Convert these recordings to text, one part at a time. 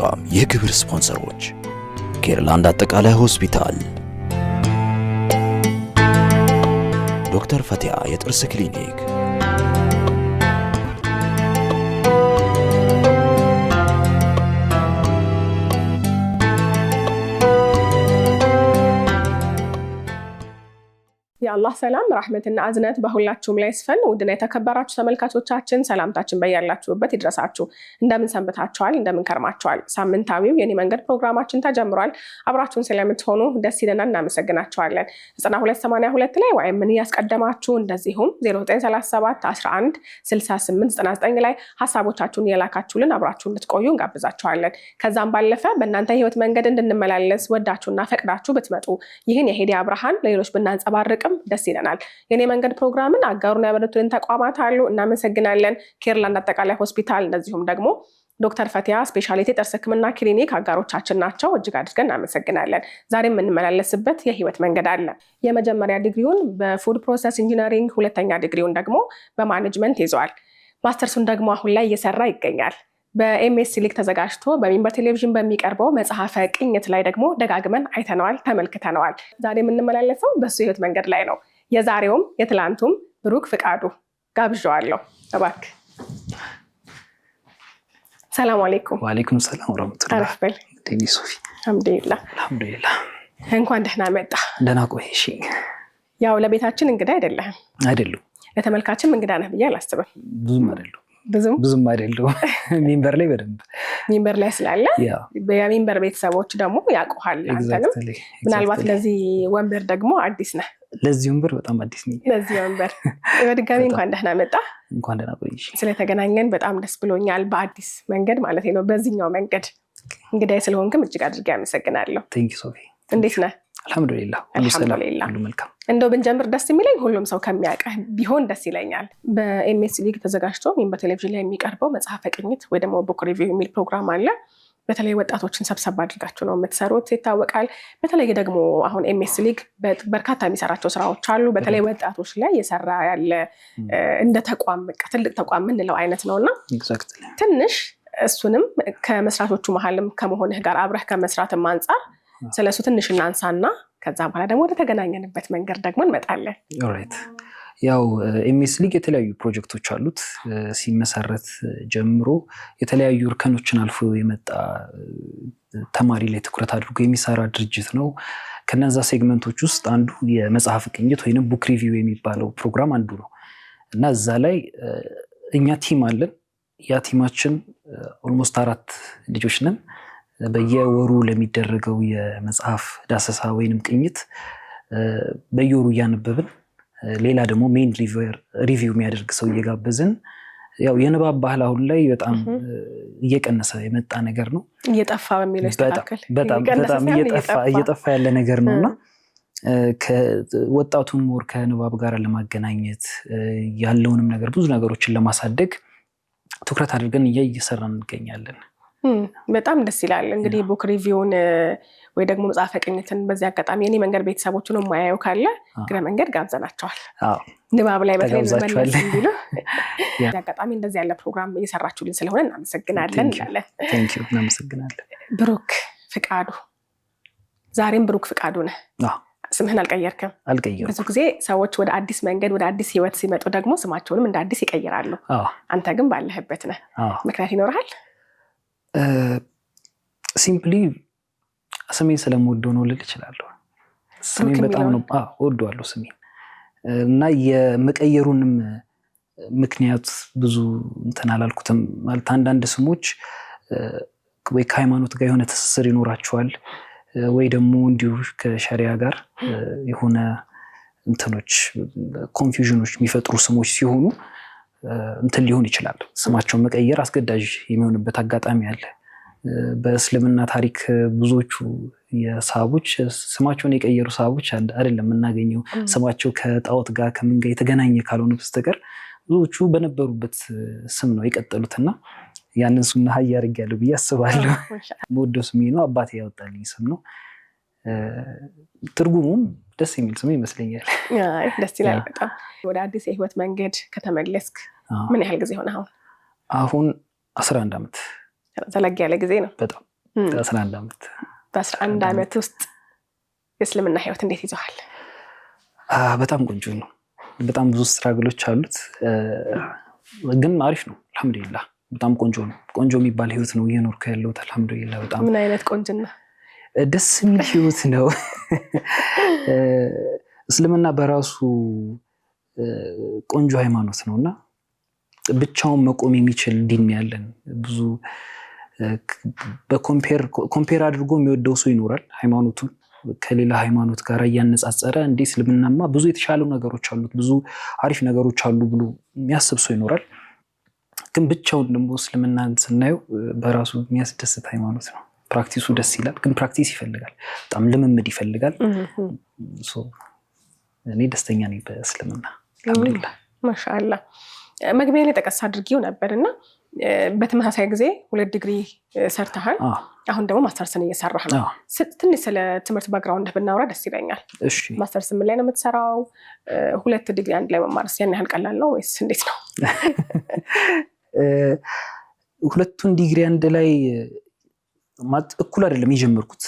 ቴሌኮም የክብር ስፖንሰሮች ኬርላንድ አጠቃላይ ሆስፒታል፣ ዶክተር ፈቲያ የጥርስ ክሊኒክ፣ የአላህ ሰላም ረህመትና አዝነት በሁላችሁም ላይ ይስፈን። ውድና የተከበራችሁ ተመልካቾቻችን ሰላምታችን በያላችሁበት ይድረሳችሁ። እንደምን ሰንብታችኋል? እንደምን ከርማችኋል? ሳምንታዊው የኔ መንገድ ፕሮግራማችን ተጀምሯል። አብራችሁን ስለምትሆኑ ደስ ይለናል፣ እናመሰግናችኋለን። 9282 ላይ ወይም ምን ያስቀደማችሁ እንደዚሁም 0937 11 68 99 ላይ ሐሳቦቻችሁን የላካችሁልን አብራችሁ እንድትቆዩ እንጋብዛችኋለን። ከዛም ባለፈ በእናንተ ህይወት መንገድ እንድንመላለስ ወዳችሁና ፈቅዳችሁ ብትመጡ ይህን የሂዳያ ብርሃን ለሌሎች ብናንጸባርቅም ደስ ይለናል። የኔ መንገድ ፕሮግራምን አጋሩና ያበረቱልን ተቋማት አሉ፣ እናመሰግናለን። ኬርላንድ አጠቃላይ ሆስፒታል እንደዚሁም ደግሞ ዶክተር ፈቲያ ስፔሻሊቲ ጥርስ ህክምና ክሊኒክ አጋሮቻችን ናቸው። እጅግ አድርገን እናመሰግናለን። ዛሬ የምንመላለስበት የህይወት መንገድ አለ። የመጀመሪያ ዲግሪውን በፉድ ፕሮሰስ ኢንጂነሪንግ፣ ሁለተኛ ዲግሪውን ደግሞ በማኔጅመንት ይዘዋል። ማስተርሱን ደግሞ አሁን ላይ እየሰራ ይገኛል። በኤምኤስ ሊግ ተዘጋጅቶ በሚንበር ቴሌቪዥን በሚቀርበው መጽሐፈ ቅኝት ላይ ደግሞ ደጋግመን አይተነዋል፣ ተመልክተነዋል። ዛሬ የምንመላለሰው በሱ ህይወት መንገድ ላይ ነው። የዛሬውም የትላንቱም ብሩክ ፍቃዱ ጋብዣዋለሁ። እባክህ። ሰላም አለይኩም። ወአለይኩም ሰላም ወራህመቱላህ። አረፍ በል። ዴኒ ሶፊ። አልሐምዱሊላህ። እንኳን ደህና መጣ። ደህና ቆይሽ። ያው ለቤታችን እንግዳ አይደለህም። አይደለም። ለተመልካችም እንግዳ ነህ ብዬ አላስብም። ብዙም አይደለም። ብዙም አይደለም። ሚንበር ላይ በደንብ ሚንበር ላይ ስላለ የሚንበር ቤተሰቦች ደግሞ ያውቁሃል አንተንም። ምናልባት ለዚህ ወንበር ደግሞ አዲስ ነህ። ለዚህ ወንበር በጣም አዲስ ነኝ። ለዚህ ወንበር በድጋሚ እንኳን ደህና መጣ። እንኳን ደህና ቆይሽ። ስለተገናኘን በጣም ደስ ብሎኛል። በአዲስ መንገድ ማለት ነው። በዚህኛው መንገድ እንግዳይ ስለሆንክም እጅግ አድርጌ አመሰግናለሁ። ቴንክ ዩ ሶፊ። እንዴት ነህ? አልሐምዱሊላህ ሁሉ ሰላም፣ ሁሉ መልካም። እንደው ብንጀምር ደስ የሚለኝ ሁሉም ሰው ከሚያውቅህ ቢሆን ደስ ይለኛል። በኤምኤስ ሊግ ተዘጋጅቶ ሚንበር ቴሌቪዥን ላይ የሚቀርበው መጽሐፈ ቅኝት ወይ ደግሞ ቡክ ሪቪው የሚል ፕሮግራም አለ። በተለይ ወጣቶችን ሰብሰብ አድርጋችሁ ነው የምትሰሩት ይታወቃል። በተለይ ደግሞ አሁን ኤምኤስ ሊግ በርካታ የሚሰራቸው ስራዎች አሉ። በተለይ ወጣቶች ላይ የሰራ ያለ እንደ ተቋም በቃ ትልቅ ተቋም የምንለው አይነት ነውና ትንሽ እሱንም ከመስራቶቹ መሀልም ከመሆንህ ጋር አብረህ ከመስራትም አንጻር ስለሱ ትንሽ እናንሳና ከዛ በኋላ ደግሞ ወደ ተገናኘንበት መንገድ ደግሞ እንመጣለን። ኦልራይት። ያው ኤምኤስ ሊግ የተለያዩ ፕሮጀክቶች አሉት። ሲመሰረት ጀምሮ የተለያዩ እርከኖችን አልፎ የመጣ ተማሪ ላይ ትኩረት አድርጎ የሚሰራ ድርጅት ነው። ከነዛ ሴግመንቶች ውስጥ አንዱ የመጽሐፍ ቅኝት ወይንም ቡክ ሪቪው የሚባለው ፕሮግራም አንዱ ነው እና እዛ ላይ እኛ ቲም አለን። ያ ቲማችን ኦልሞስት 4 ልጆች ነን። በየወሩ ለሚደረገው የመጽሐፍ ዳሰሳ ወይንም ቅኝት በየወሩ እያነበብን ሌላ ደግሞ ሜን ሪቪው የሚያደርግ ሰው እየጋበዝን ያው የንባብ ባህል አሁን ላይ በጣም እየቀነሰ የመጣ ነገር ነው። እየጠፋ በሚለው ይስተካከል። በጣም እየጠፋ ያለ ነገር ነውና ወጣቱን ሞር ከንባብ ጋር ለማገናኘት ያለውንም ነገር ብዙ ነገሮችን ለማሳደግ ትኩረት አድርገን እየሰራን እንገኛለን። በጣም ደስ ይላል። እንግዲህ ቡክ ሪቪውን ወይ ደግሞ መጽሐፈ ቅኝትን በዚህ አጋጣሚ የኔ መንገድ ቤተሰቦችን የማያዩ ካለ ግረ መንገድ ጋብዘናቸዋል። ንባብ ላይ በተለይ መመለስ እንዲሉ አጋጣሚ እንደዚህ ያለ ፕሮግራም እየሰራችሁልን ስለሆነ እናመሰግናለን እንላለን። ቴንክ ዩ። እናመሰግናለን። ብሩክ ፍቃዱ፣ ዛሬም ብሩክ ፍቃዱ ነህ። ስምህን አልቀየርክም? አልቀየርኩም። ብዙ ጊዜ ሰዎች ወደ አዲስ መንገድ ወደ አዲስ ህይወት ሲመጡ ደግሞ ስማቸውንም እንደ አዲስ ይቀይራሉ። አንተ ግን ባለህበት ነህ። ምክንያት ይኖርሃል? ሲምፕሊ ስሜን ስለምወደው ነው ልል እችላለሁ። ስሜን በጣም ነው እወደዋለሁ ስሜን እና የመቀየሩንም ምክንያት ብዙ እንትን አላልኩትም። ማለት አንዳንድ ስሞች ወይ ከሃይማኖት ጋር የሆነ ትስስር ይኖራቸዋል ወይ ደግሞ እንዲሁ ከሸሪያ ጋር የሆነ እንትኖች ኮንፊውዥኖች የሚፈጥሩ ስሞች ሲሆኑ እንትን ሊሆን ይችላል። ስማቸውን መቀየር አስገዳጅ የሚሆንበት አጋጣሚ አለ። በእስልምና ታሪክ ብዙዎቹ የሰሃቦች ስማቸውን የቀየሩ ሰሃቦች አይደለም የምናገኘው። ስማቸው ከጣዖት ጋር ከምን ጋር የተገናኘ ካልሆነ በስተቀር ብዙዎቹ በነበሩበት ስም ነው የቀጠሉትና ያንን ሱና ሀይ ያርጋለሁ ብዬ አስባለሁ። ወደው ስሜ ነው፣ አባቴ ያወጣልኝ ስም ነው። ትርጉሙም ደስ የሚል ስም ይመስለኛል። ደስ ይላል በጣም። ወደ አዲስ የህይወት መንገድ ከተመለስክ ምን ያህል ጊዜ ሆነ? አሁን 11 ዓመት። ዘለግ ያለ ጊዜ ነው። በጣም 11 ዓመት። በ11 ዓመት ውስጥ የእስልምና ህይወት እንዴት ይዘዋል? በጣም ቆንጆ ነው። በጣም ብዙ ስትራግሎች አሉት፣ ግን አሪፍ ነው አልহামዱሊላህ። በጣም ቆንጆ ነው። ቆንጆ የሚባል ህይወት ነው እየኖርኩ ያለሁት አልহামዱሊላህ። በጣም ምን አይነት ቆንጆና ደስ የሚል ህይወት ነው። እስልምና በራሱ ቆንጆ ሃይማኖት ነውና ብቻውን መቆም የሚችል ዲን ያለን ብዙ በኮምፔር አድርጎ የሚወደው ሰው ይኖራል ሃይማኖቱን ከሌላ ሃይማኖት ጋር ያነጻጸረ እንዴ እስልምናማ ብዙ የተሻሉ ነገሮች አሉት ብዙ አሪፍ ነገሮች አሉ ብሎ የሚያስብ ሰው ይኖራል። ግን ብቻውን ደግሞ እስልምናን ስናየው በራሱ የሚያስደስት ሃይማኖት ነው። ፕራክቲሱ ደስ ይላል፣ ግን ፕራክቲስ ይፈልጋል፣ በጣም ልምምድ ይፈልጋል። እኔ ደስተኛ ነኝ በእስልምና አልহামዱሊላህ። ማሻአላህ። መግቢያ ላይ ጠቀስ አድርጌው ነበርና በተመሳሳይ ጊዜ 2 ዲግሪ ሰርተሃል፣ አሁን ደግሞ ማስተርስን እየሰራህ ነው። ትንሽ ስለ ትምህርት ባክግራውንድ ብናወራ ደስ ይለኛል። እሺ፣ ማስተርስ ምን ላይ ነው የምትሰራው? 2 ዲግሪ አንድ ላይ መማርስ ያን ያህል ቀላል ነው ወይስ እንዴት ነው? 2ቱን ዲግሪ አንድ ላይ እኩል አይደለም የጀመርኩት።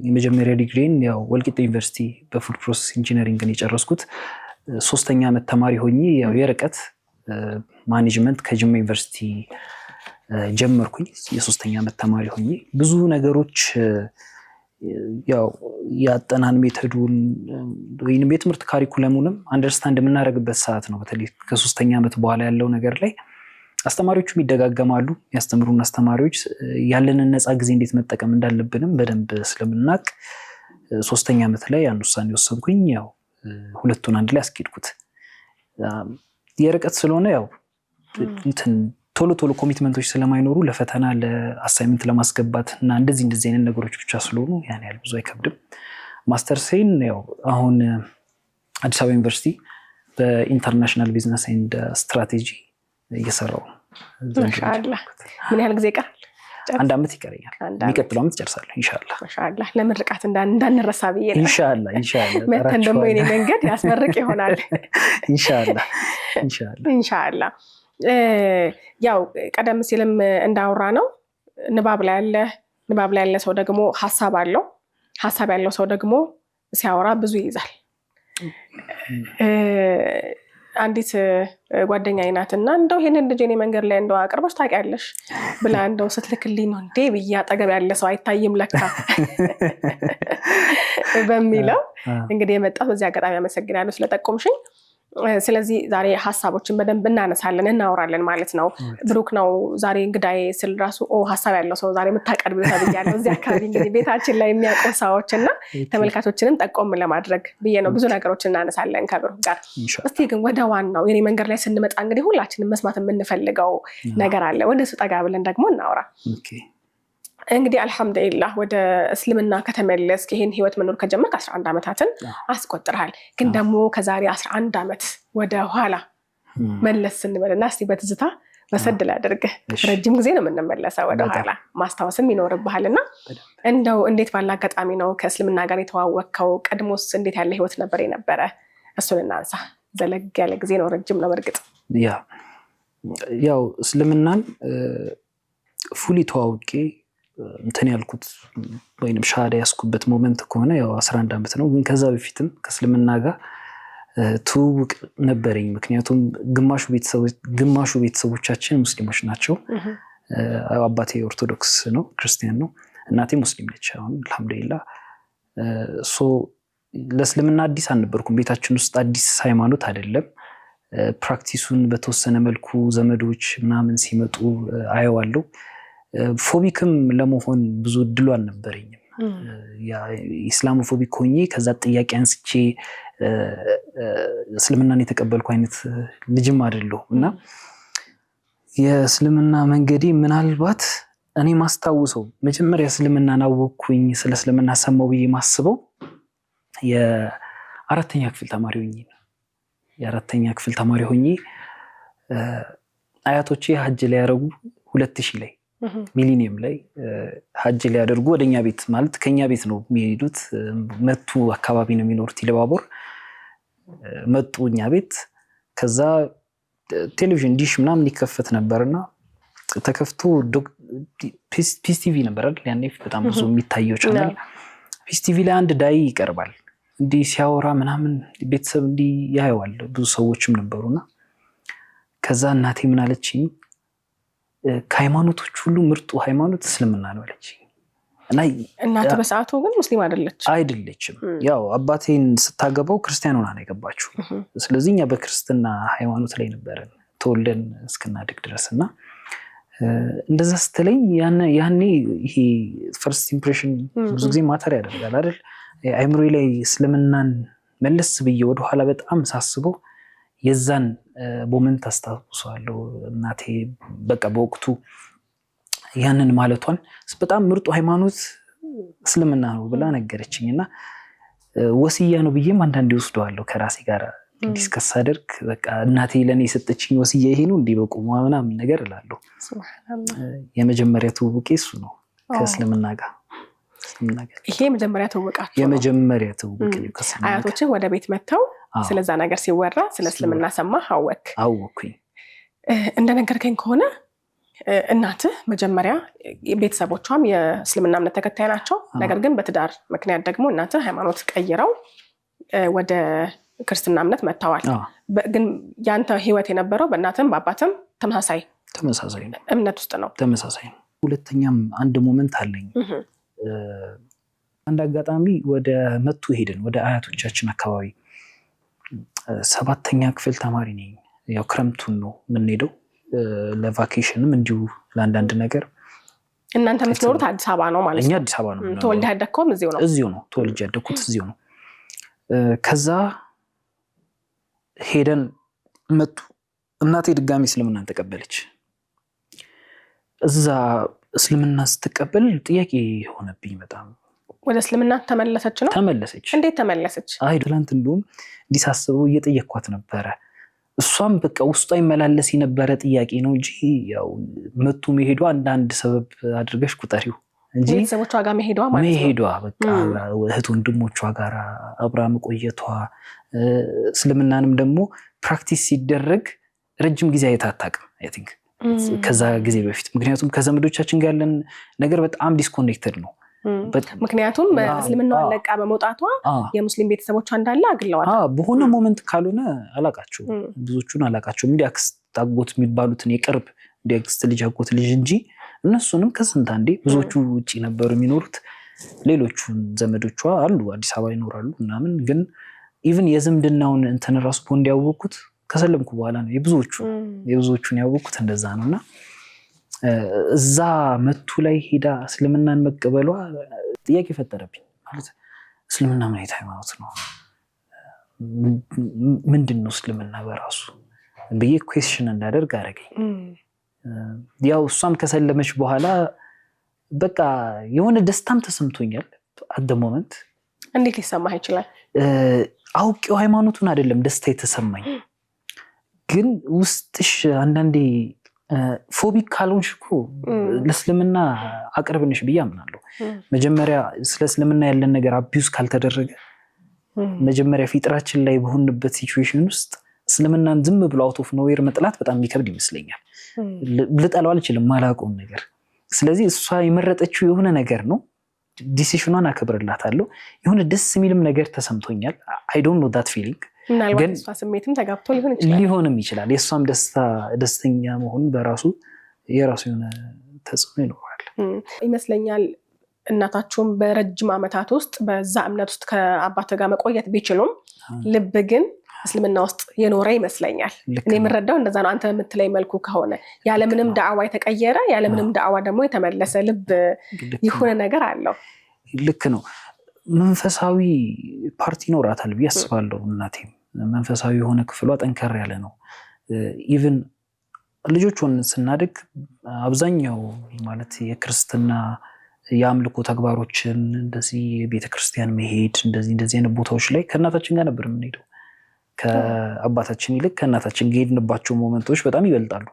የመጀመሪያ ዲግሪን ያው ወልቂጤ ዩኒቨርሲቲ በፉድ ፕሮሰስ ኢንጂነሪንግ ነው የጨረስኩት። 3ኛ ዓመት ተማሪ ሆኜ ያው የርቀት ማኔጅመንት ከጅማ ዩኒቨርሲቲ ጀመርኩኝ። የ3ኛ ዓመት ተማሪ ሆኜ ብዙ ነገሮች ያው ያጠናን ሜተዱን ወይንም የትምህርት ካሪኩለሙንም አንደርስታንድ የምናደርግበት ሰዓት ነው። በተለይ ከ3ኛ ዓመት በኋላ ያለው ነገር ላይ አስተማሪዎቹም ይደጋገማሉ። ያስተምሩን አስተማሪዎች ያለንን ነፃ ጊዜ እንዴት መጠቀም እንዳለብንም በደንብ ስለምናቅ 3ኛ ዓመት ላይ ያን ውሳኔ ወሰንኩኝ። ያው 2ቱን አንድ ላይ አስኬድኩት። የርቀት ስለሆነ ያው ቶሎ ኮሚትመንቶች ስለማይኖሩ ለፈተና ለአሳይመንት ለማስገባት እና እንደዚህ አይነት ነገሮች ብቻ ስለሆኑ ያን ያህል ብዙ አይከብድም። ማስተርሴን ያው አሁን አዲስ አበባ ዩኒቨርሲቲ በኢንተርናሽናል ቢዝነስ ኤንድ ስትራቴጂ እየሰራው። ማሻአላህ። ምን ያህል ጊዜ ይቀራል? 1 ዓመት ይቀረኛል። የሚቀጥለው ዓመት ጨርሳለሁ ኢንሻአላህ። ማሻአላህ። ለምርቃት እንዳንረሳ ብዬ ነው። ኢንሻአላህ መተን ደግሞ የኔ መንገድ ያስመርቅ ይሆናል ኢንሻአላህ። ያው ቀደም ሲልም እንዳወራ ነው ንባብ ላይ ያለ ሰው ደግሞ ሐሳብ ያለው ሰው ደግሞ ሲያወራ ብዙ ይይዛል። አንዲት ጓደኛ አይናትና እንደው ይሄንን ልጅ እኔ መንገድ ላይ እንደው አቅርበሽ ታውቂያለሽ ብላ እንደው ስትልክልኝ ነው እንዴ ብዬ አጠገብ ያለ ሰው አይታይም ለካ በሚለው እንግዲህ የመጣው በዚህ አጋጣሚ አመሰግናለሁ ስለጠቆምሽኝ። ስለዚህ ዛሬ ሐሳቦችን በደንብ እናወራለን ማለት ነው። ብሩክ ነው ዛሬ እንግዳዬ ስል ራሱ ሐሳብ ያለው ሰው ዛሬ የምታቀርብ ተብያለሁ። እዚህ አካባቢ እንግዲህ ቤታችን ላይ የሚያውቁ ሰዎችና ተመልካቾችንም ጠቆም ለማድረግ ብዬ ነው ብዙ ነገሮችን እናነሳለን ከብሩክ ጋር። እስቲ ግን ወደ ዋናው የኔ መንገድ ላይ ስንመጣ እንግዲህ ሁላችንም መስማት የምንፈልገው ነገር አለ። ወደ እሱ ጠጋ ብለን ደግሞ እናውራ። እንግዲህ አልহামዱሊላህ ወደ እስልምና ከተመለስክ ይሄን ህይወት መኖር ከጀመርክ 11 ዓመታትን አስቆጥረሃል። ግን ደግሞ ከዛሬ 11 ዓመት ወደ ኋላ መለስ ስንበልና እስቲ በትዝታ ወሰድ ላድርግህ። ረጅም ጊዜ ነው የምንመለሰው ወደ ኋላ፣ ማስታወስም ይኖርብሃልና እንደው እንዴት ባለ አጋጣሚ ነው ከእስልምና ጋር የተዋወቅከው? ቀድሞስ እንዴት ያለ ህይወት ነበር የነበረ? እሱን እናንሳ። ዘለግ ያለ ጊዜ ነው፣ ረጅም ነው በርግጥ። ያው እስልምናን ፉሊ ተዋውቄ እንትን ያልኩት ወይንም ሻሃዳ ያስኩበት ሞመንት ከሆነ ያው 11 ዓመት ነው። ግን ከዛ በፊትም ከእስልምና ጋር ትውውቅ ነበረኝ። ምክንያቱም ግማሹ ቤተሰቦቻችን ሙስሊሞች ናቸው። አባቴ ኦርቶዶክስ ነው፣ ክርስቲያን ነው። እናቴ ሙስሊም ነች። አሁን አልহামዱሊላህ ለእስልምና አዲስ አልነበርኩም። ቤታችን ውስጥ አዲስ ሃይማኖት አይደለም። ፕራክቲሱን በተወሰነ መልኩ ዘመዶች ምናምን ሲመጡ አየዋለሁ። ፎቢክም ለመሆን ብዙ እድሉ አልነበረኝም። ኢስላሞፎቢክ ሆኜ ከዛ ጥያቄ አንስቼ እስልምናን የተቀበልኩ አይነት ልጅም አይደለሁ እና የእስልምና መንገዴ ምናልባት እኔ ማስታውሰው መጀመሪያ እስልምናን አወቅኩኝ ስለ እስልምና ሰማው ብዬ ማስበው የ4ኛ ክፍል ተማሪ ሆኜ ነው። የ4ኛ ክፍል ተማሪ ሆኜ አያቶቼ ሀጅ ላይ ያደረጉ 2000 ላይ ሚሊኒየም ላይ ሀጅ ላይ ያደርጉ ወደኛ ቤት ማለት ከኛ ቤት ነው የሚሄዱት። መቱ አካባቢ ነው የሚኖሩት፣ ኢለባቦር መጡ እኛ ቤት። ከዛ ቴሌቪዥን ዲሽ ምናምን ይከፈት ነበርና ተከፍቶ ፒስ ቲቪ ነበር አይደል ያኔ በጣም ብዙ የሚታየው ቻናል ፒስ ቲቪ ላይ አንድ ዳይ ይቀርባል እንዲህ ሲያወራ ምናምን ቤተሰብ እንዲህ ያየዋል ብዙ ሰዎችም ነበሩና ከዛ እናቴ ምን አለችኝ ከሃይማኖቶች ሁሉ ምርጡ ሃይማኖት እስልምና ነው አለችኝ እና እናት በሰዓቱ ግን ሙስሊም አይደለችም ያው አባቴን ስታገባው ክርስቲያን ሆና ነው የገባችው ስለዚህ እኛ በክርስትና ሃይማኖት ላይ ነበርን ተወልደን እስከናድግ ድረስና እንደዛ ስትለኝ ያኔ ይሄ ፈርስት ኢምፕሬሽን ብዙ ጊዜ ማተር ያደርጋል አይደል አይምሮዬ ላይ እስልምናን መለስ ብዬ ወደ ኋላ በጣም ሳስበው የዛን ሞመንት አስታውሳለሁ እናቴ በቃ በወቅቱ ያንን ማለቷን በጣም ምርጡ ሃይማኖት እስልምና ነው ብላ ነገረችኝና ወሲያ ነው ብዬም አንዳንዴ ወስደዋለሁ ከራሴ ጋር ዲስከስ አደርግ በቃ እናቴ ለኔ የሰጠችኝ ወሲያ ይሄ ነው እንዲህ በቁሙ ምናምን ነገር እላለሁ ሱብሃንአላህ የመጀመሪያ ትውውቄ እሱ ነው ከእስልምና ጋር ይሄ የመጀመሪያ ትውውቅ ነው ከእስልምና አያቶች ወደ ቤት መጥተው ስለዛ ነገር ሲወራ ስለ እስልምና ሰማህ አወኩኝ እንደነገርከኝ ከሆነ እናትህ መጀመሪያ ቤተሰቦቿም የእስልምና እምነት ተከታይ ናቸው ነገር ግን በትዳር ምክንያት ደግሞ እናትህ ሃይማኖት ቀይረው ወደ ክርስትና እምነት መጥተዋል ግን ያንተ ህይወት የነበረው በእናትም በአባትም ተመሳሳይ እምነት ውስጥ ነው ተመሳሳይ ሁለተኛም አንድ ሞመንት አለኝ አንድ አጋጣሚ ወደ መቱ ሄድን ወደ አያቶቻችን አካባቢ 7ኛ ክፍል ተማሪ ነኝ ያው ክረምቱን ነው የምንሄደው ለቫኬሽንም እንዲሁ ለአንዳንድ ነገር እናንተ የምትኖሩት አዲስ አበባ ነው ማለት ነው እኛ አዲስ አበባ ነው ተወልደህ ያደግከውም እዚሁ ነው ተወልጄ ያደግኩት እዚሁ ነው ከዛ ሄደን መጡ እናቴ ድጋሚ እስልምናን ተቀበለች እዛ እስልምና ስትቀበል ጥያቄ ሆነብኝ በጣም ወደ እስልምና ተመለሰች እንዴት ተመለሰች ትላንት እንደውም እንዲሳስበው እየጠየኳት ነበረ እሷም በቃ ውስጧ ይመላለስ የነበረ ጥያቄ ነው እንጂ ያው መቱ መሄዷ አንዳንድ ሰበብ አድርገሽ ቁጠሪው እንጂ ቤተሰቦቿ ጋር መሄዷ ማለት ነው መሄዷ በቃ እህት ወንድሞቿ ጋር አብራ መቆየቷ እስልምናንም ደግሞ ፕራክቲስ ሲደረግ ረጅም ጊዜ አይታጣቅም አይ ቲንክ ከዛ ጊዜ በፊት ምክንያቱም ከዘመዶቻችን ጋር ያለን ነገር በጣም ዲስኮኔክትድ ነው ምክንያቱም እስልምናው አለቃ በመውጣቷ የሙስሊም ቤተሰቦቿ እንዳለ አግለዋል በሆነ ሞመንት ካልሆነ አላቃቸው ብዙዎቹን አላቃቸውም እንዲህ አክስት አጎት የሚባሉትን የቅርብ እንዲህ አክስት ልጅ አጎት ልጅ እንጂ እነሱንም ከስንት አንዴ ብዙዎቹ ውጪ ነበሩ የሚኖሩት ሌሎቹ ዘመዶቿ አሉ አዲስ አበባ ይኖራሉ ምናምን ግን ኢቭን የዝምድናውን እንትን ራሱ ቦንድ ያወቅኩት ከሰለምኩ በኋላ ነው የብዙዎቹን ያወቅኩት እንደዛ ነውና እዛ መቱ ላይ ሄዳ እስልምናን መቀበሏ ጥያቄ ፈጠረብኝ ማለት እስልምና ምን አይነት ሃይማኖት ነው ምንድነው እስልምና በራሱ ብዬ ኩዌስችን እንዳደርግ አደረገኝ ያው እሷም ከሰለመች በኋላ በቃ የሆነ ደስታም ተሰምቶኛል አት ሞመንት እንዴት ሊሰማህ ይችላል አውቄው ሃይማኖቱን አይደለም ደስታ የተሰማኝ ግን ውስጥሽ አንዳንዴ ፎቢክ ካልሆንሽ እኮ ለእስልምና አቅርብንሽ ብዬ አምናለሁ መጀመሪያ ስለ እስልምና ያለን ነገር አቢዩዝ ካልተደረገ መጀመሪያ ፊጥራችን ላይ በሆንበት ሲቹዌሽን ውስጥ እስልምናን ዝም ብሎ አውት ኦፍ ኖዌር መጥላት በጣም የሚከብድ ይመስለኛል ልጠላው አልችልም ማላውቀውን ነገር ስለዚህ እሷ የመረጠችው የሆነ ነገር ነው ዲሲሽኗን አከብርላታለሁ የሆነ ደስ የሚልም ነገር ተሰምቶኛል አይ ዶንት ኖ ዳት ፊሊንግ ምናልባት እሷ ስሜትም ተጋብቶ ሊሆንም ይችላል የእሷም ደስተኛ መሆን በራሱ የራሱ የሆነ ተጽዕኖ ይኖራል ይመስለኛል እናታቸውም በረጅም ዓመታት ውስጥ በዛ እምነት ውስጥ ከአባት ጋር መቆየት ቢችሉም ልብ ግን እስልምና ውስጥ የኖረ ይመስለኛል እኔ የምረዳው እንደዛ ነው አንተ የምትለይ መልኩ ከሆነ ያለምንም ዳዕዋ የተቀየረ ያለምንም ዳዕዋ ደግሞ የተመለሰ ልብ ይሁን ነገር አለው ልክ ነው መንፈሳዊ ፓርቲ ይኖራታል ብዬ አስባለሁ እናቴም መንፈሳዊ የሆነ ክፍሏ ጠንከር ያለ ነው ኢቭን ልጆቹን ስናድግ አብዛኛው ማለት የክርስትና የአምልኮ ተግባሮችን እንደዚህ ቤተክርስቲያን መሄድ እንደዚህ አይነት ቦታዎች ላይ ከእናታችን ጋር ነበር የምንሄደው ከአባታችን ይልቅ ከእናታችን ጋር የሄድንባቸው ሞመንቶች በጣም ይበልጣሉ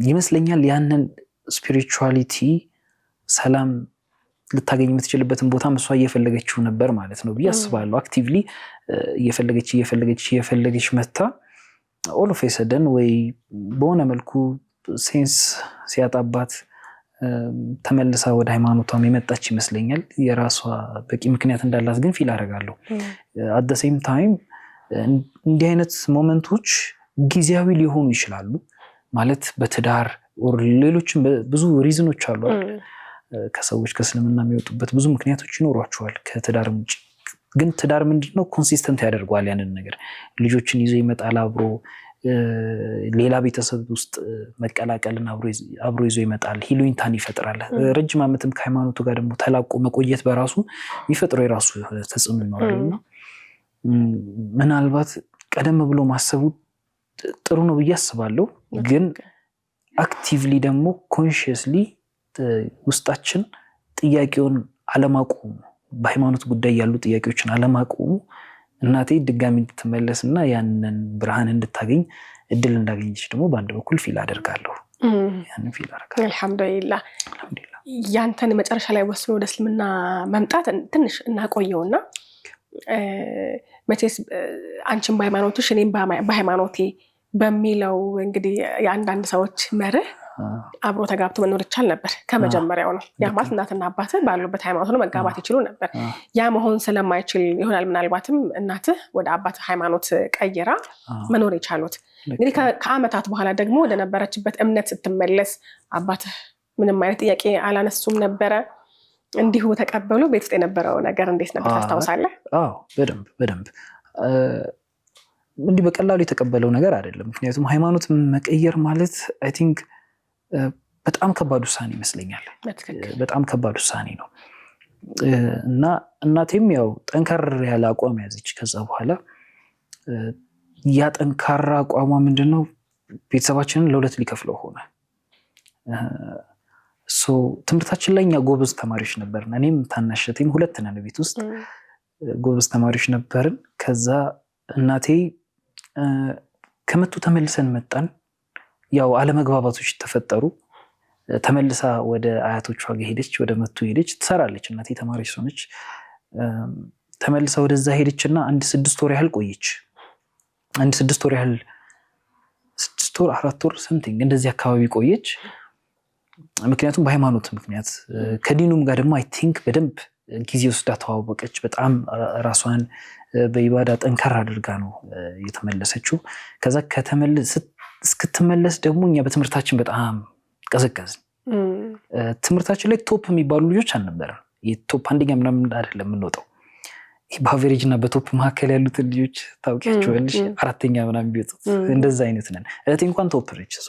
ይመስለኛል ያንን ስፒሪቹዋሊቲ ሰላም ልታገኝ የምትችልበትን ቦታ እሷ እየፈለገችው ነበር ማለት ነው ብዬ አስባለሁ አክቲቭሊ እየፈለገች መታ ኦል ኦፍ ኤ ሰደን ወይ በሆነ መልኩ ሴንስ ሲያጣባት ተመልሳ ወደ ሃይማኖቷም የመጣች ይመስለኛል። የራሷ በቂ ምክንያት እንዳላት ግን ፊል አደርጋለሁ። አት ዘ ሴም ታይም እንዲህ አይነት ሞመንቶች ጊዜያዊ ሊሆኑ ይችላሉ ማለት በትዳር ሌሎችም ብዙ ሪዝኖች አሉ። ከሰዎች ከእስልምና የሚወጡበት ብዙ ምክንያቶች ይኖሯቸዋል ከትዳር ውጭ። ግን ትዳር ምንድነው ኮንሲስተንት ያደርገዋል ያንን ነገር። ልጆችን ይዞ ይመጣል አብሮ፣ ሌላ ቤተሰብ ውስጥ መቀላቀልን አብሮ ይዞ ይመጣል፣ ሂሉኝታን ይፈጥራል። ረጅም ዓመትም ከሃይማኖቱ ጋር ደግሞ ተላቆ መቆየት በራሱ የሚፈጥረው የራሱ ተጽዕኖ ይኖራል እና ምናልባት ቀደም ብሎ ማሰቡ ጥሩ ነው ብዬ አስባለሁ። ግን አክቲቭሊ ደግሞ ኮንሽየስሊ ውስጣችን ጥያቄውን አለማቆሙ፣ በሃይማኖት ጉዳይ ያሉ ጥያቄዎችን አለማቆሙ እናቴ ድጋሚ እንድትመለስ እና ያንን ብርሃን እንድታገኝ እድል እንዳገኘች ደግሞ በአንድ በኩል ፊል አደርጋለሁ። ያንን ፊል አደርጋለሁ። አልሐምዱሊላህ። ያንተን መጨረሻ ላይ ወስኖ ወደ እስልምና መምጣት ትንሽ እናቆየውና መቼስ አንቺን በሃይማኖትሽ እኔም በሃይማኖቴ በሚለው እንግዲህ የአንዳንድ ሰዎች መርህ አብሮ ተጋብቶ መኖር ይቻል ነበር ከመጀመሪያው ነው። ያ ማለት እናትና አባትህ ባሉበት ሃይማኖት ነው መጋባት ይችሉ ነበር። ያ መሆን ስለማይችል ይሆናል ምናልባትም እናትህ ወደ አባትህ ሃይማኖት ቀይራ መኖር የቻሉት። እንግዲህ ከዓመታት በኋላ ደግሞ ወደ ነበረችበት እምነት ስትመለስ አባትህ ምንም አይነት ጥያቄ አላነሱም ነበረ? እንዲሁ ተቀበሉ? ቤት ውስጥ የነበረው ነገር እንዴት ነበር ታስታውሳለህ? በደንብ እንዲህ በቀላሉ የተቀበለው ነገር አይደለም። ምክንያቱም ሃይማኖት መቀየር ማለት አይ ቲንክ በጣም ከባድ ውሳኔ ይመስለኛል። በጣም ከባድ ውሳኔ ነው እና እናቴም ያው ጠንከር ያለ አቋም ያዘች። ከዛ በኋላ ያ ጠንካራ አቋሟ ምንድነው ቤተሰባችንን ለሁለት ሊከፍለው ሆነ። ትምህርታችን ላይ እኛ ጎበዝ ተማሪዎች ነበርን። እኔም ታናሸቴም ሁለት ነን ቤት ውስጥ ጎበዝ ተማሪዎች ነበርን። ከዛ እናቴ ከመቱ ተመልሰን መጣን። ያው አለመግባባቶች ተፈጠሩ። ተመልሳ ወደ አያቶቿ ጋር ሄደች፣ ወደ መቱ ሄደች። ትሰራለች፣ እናቴ ተማሪች ሆነች። ተመልሳ ወደዛ ሄደችና 6 ወር ያህል ቆየች። 6 ወር ያህል 6 ወር 4 ወር ሰምቲንግ እንደዚህ አካባቢ ቆየች። ምክንያቱም በሃይማኖት ምክንያት ከዲኑም ጋር ደግሞ አይ ቲንክ በደንብ ጊዜ ወስዳ ተዋወቀች። በጣም ራሷን በኢባዳ ጠንከር አድርጋ ነው የተመለሰችው። ከዛ እስክትመለስ ደግሞ እኛ በትምህርታችን በጣም ቀዘቀዝን። ትምህርታችን ላይ ቶፕ የሚባሉ ልጆች አልነበረም። የቶፕ አንደኛ ምናምን አይደለም የምንወጣው። በአቨሬጅ እና በቶፕ መካከል ያሉትን ልጆች ታውቂያቸዋለሽ? 4ኛ ምናምን ቢወጡት እንደዛ አይነት ነን። እህቴ እንኳን ቶፕ ነች። እሷ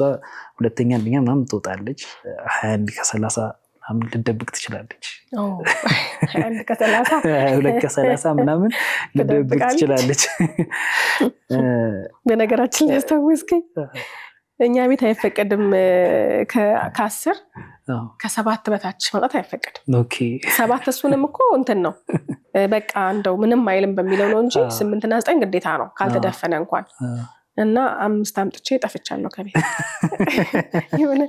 2ኛ አንደኛ ምናምን ትወጣለች። 21 ከ30 ምናምን ልደብቅ ትችላለች። 21 ከ30 2 ከ30 ምናምን ልደብቅ ትችላለች። በነገራችን ላይ ያስታወስከኝ እኛ ቤት አይፈቀድም ከ10 ከ7 በታች መውጣት አይፈቀድም። 7 እሱንም እኮ እንትን ነው በቃ እንደው ምንም አይልም በሚለው ነው እንጂ 8 እና 9 ግዴታ ነው ካልተደፈነ እንኳን። እና 5 አምጥቼ ጠፍቻለሁ ከቤት የሆነ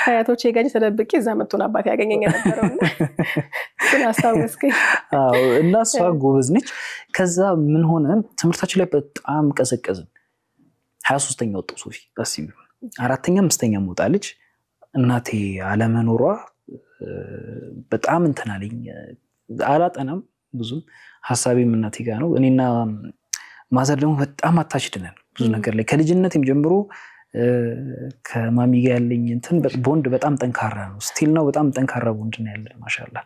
አያቶቼ ጋር ተደብቄ እዛ መጥቶን አባቴ ያገኘኝ ነበረው እና እሱን አስታወስከኝ። እና እሷ ጎበዝ ነች። ከዛ ምን ሆነ ትምህርታችን ላይ በጣም ቀዘቀዝን። 23ኛ ወጣሁ ሶፊ አስቢ። 4ኛ 5ኛ ወጣለች። እናቴ አለመኖሯ በጣም እንትን አለኝ። አላጠናም ብዙም ሀሳቤም እናቴ ጋር ነው። እኔና ማዘር ደግሞ በጣም አታችድ ነን ብዙ ነገር ላይ። ከልጅነቴም ጀምሮ ከማሚ ጋር ያለኝ እንትን ቦንድ በጣም ጠንካራ ነው። ስቲል ነው በጣም ጠንካራ ቦንድ ነው ያለን ማሻአላህ።